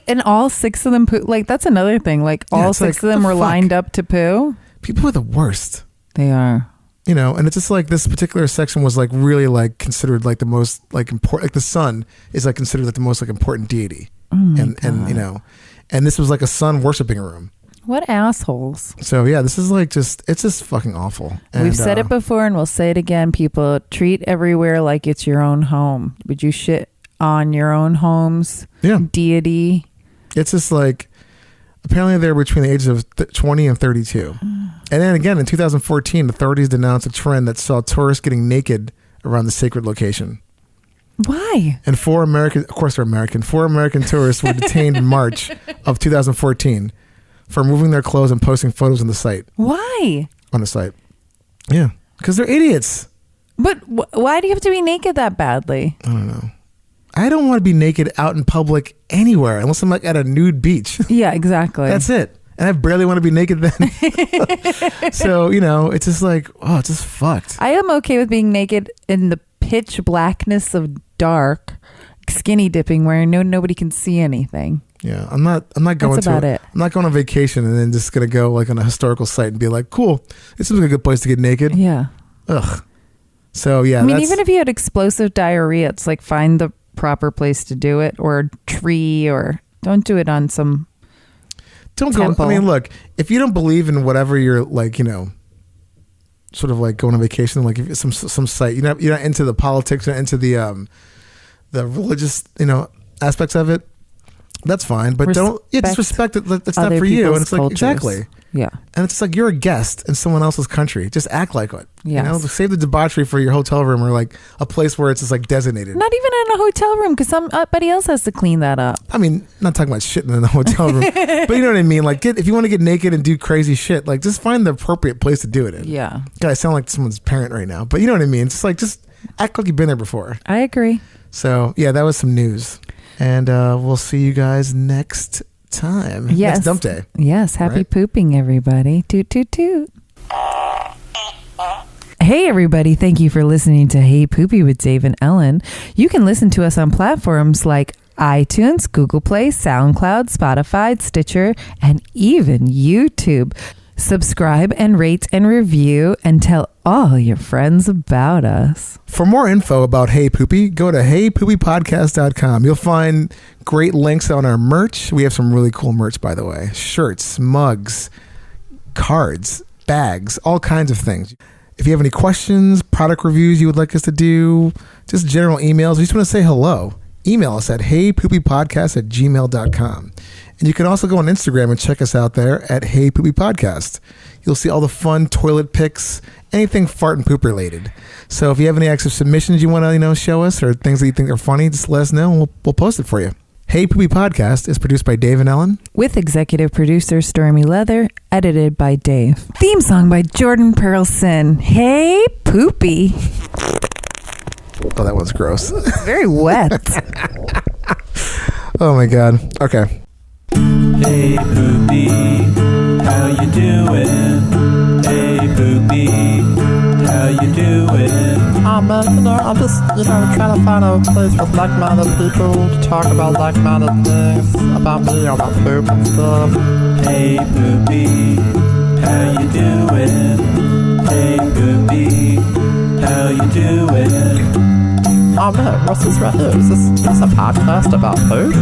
And all 6 of them poo. Like that's another thing. Like Yeah, all it's 6 like, of them the were fuck? lined up to poo. People are the worst. They are. And it's just like this particular section was like really like considered like the most like important. Like the sun is like considered like the most like important deity, and this was like a sun worshiping room. What assholes. So yeah, this is like it's just fucking awful. And, We've said it before and we'll say it again. People, treat everywhere like it's your own home. Would you shit on your own home's deity? It's just like, apparently they're between the ages of 20 and 32. And then again, in 2014, authorities denounced a trend that saw tourists getting naked around the sacred location. Why? And 4 American tourists were detained in March of 2014 for removing their clothes and posting photos on the site. Why? On the site. Yeah. Because they're idiots. But why do you have to be naked that badly? I don't know. I don't want to be naked out in public anywhere unless I'm like at a nude beach. Yeah, exactly. That's it. And I barely want to be naked then. So, it's just like, it's just fucked. I am okay with being naked in the pitch blackness of dark, skinny dipping where I know nobody can see anything. Yeah, I'm not going That's about it. I'm not going on vacation and then just going to go like on a historical site and be like, cool, this is a good place to get naked. Yeah. Ugh. So, yeah. I mean, even if you had explosive diarrhea, it's like find the proper place to do it, or a tree, or don't do it on some temple. Go. I mean, look, if you don't believe in whatever you're like, sort of like going on vacation, like if some site, you're not into the politics, you're not into the religious, aspects of it. That's fine, but don't disrespect it. That's not for you. And it's like, cultures. exactly. Yeah. And it's like you're a guest in someone else's country. Just act like it. Yes. Save the debauchery for your hotel room or like a place where it's just like designated. Not even in a hotel room, because somebody else has to clean that up. I mean, not talking about shitting in the hotel room, but you know what I mean? Like, if you want to get naked and do crazy shit, like just find the appropriate place to do it in. Yeah. God, I sound like someone's parent right now, but you know what I mean? Just act like you've been there before. I agree. So yeah, that was some news. And we'll see you guys next time. Yes. Next dump day. Yes. Happy Right? pooping, everybody. Toot, toot, toot. Hey, everybody. Thank you for listening to Hey Poopy with Dave and Ellen. You can listen to us on platforms like iTunes, Google Play, SoundCloud, Spotify, Stitcher, and even YouTube. Subscribe and rate and review and tell all your friends about us. For more info about Hey Poopy, go to heypoopypodcast.com. You'll find great links on our merch. We have some really cool merch, by the way. Shirts, mugs, cards, bags, all kinds of things. If you have any questions, product reviews you would like us to do, just general emails, we just want to say hello. Email us at heypoopypodcast@gmail.com. And you can also go on Instagram and check us out there at Hey Poopy Podcast. You'll see all the fun toilet pics, anything fart and poop related. So if you have any extra submissions you want to show us or things that you think are funny, just let us know and we'll post it for you. Hey Poopy Podcast is produced by Dave and Ellen. With executive producer Stormy Leather, edited by Dave. Theme song by Jordan Perlson. Hey Poopy. Oh, that one's gross. Very wet. Oh my God. Okay. Hey Poopy, how you doing? Hey Poopy, how you doing? I'm just, trying to find a place with like-minded people to talk about like-minded things about me, about poop and stuff. Hey Poopy, how you doing? Hey Poopy, how you doing? Oh man, what's this right here? Is this a podcast about poop?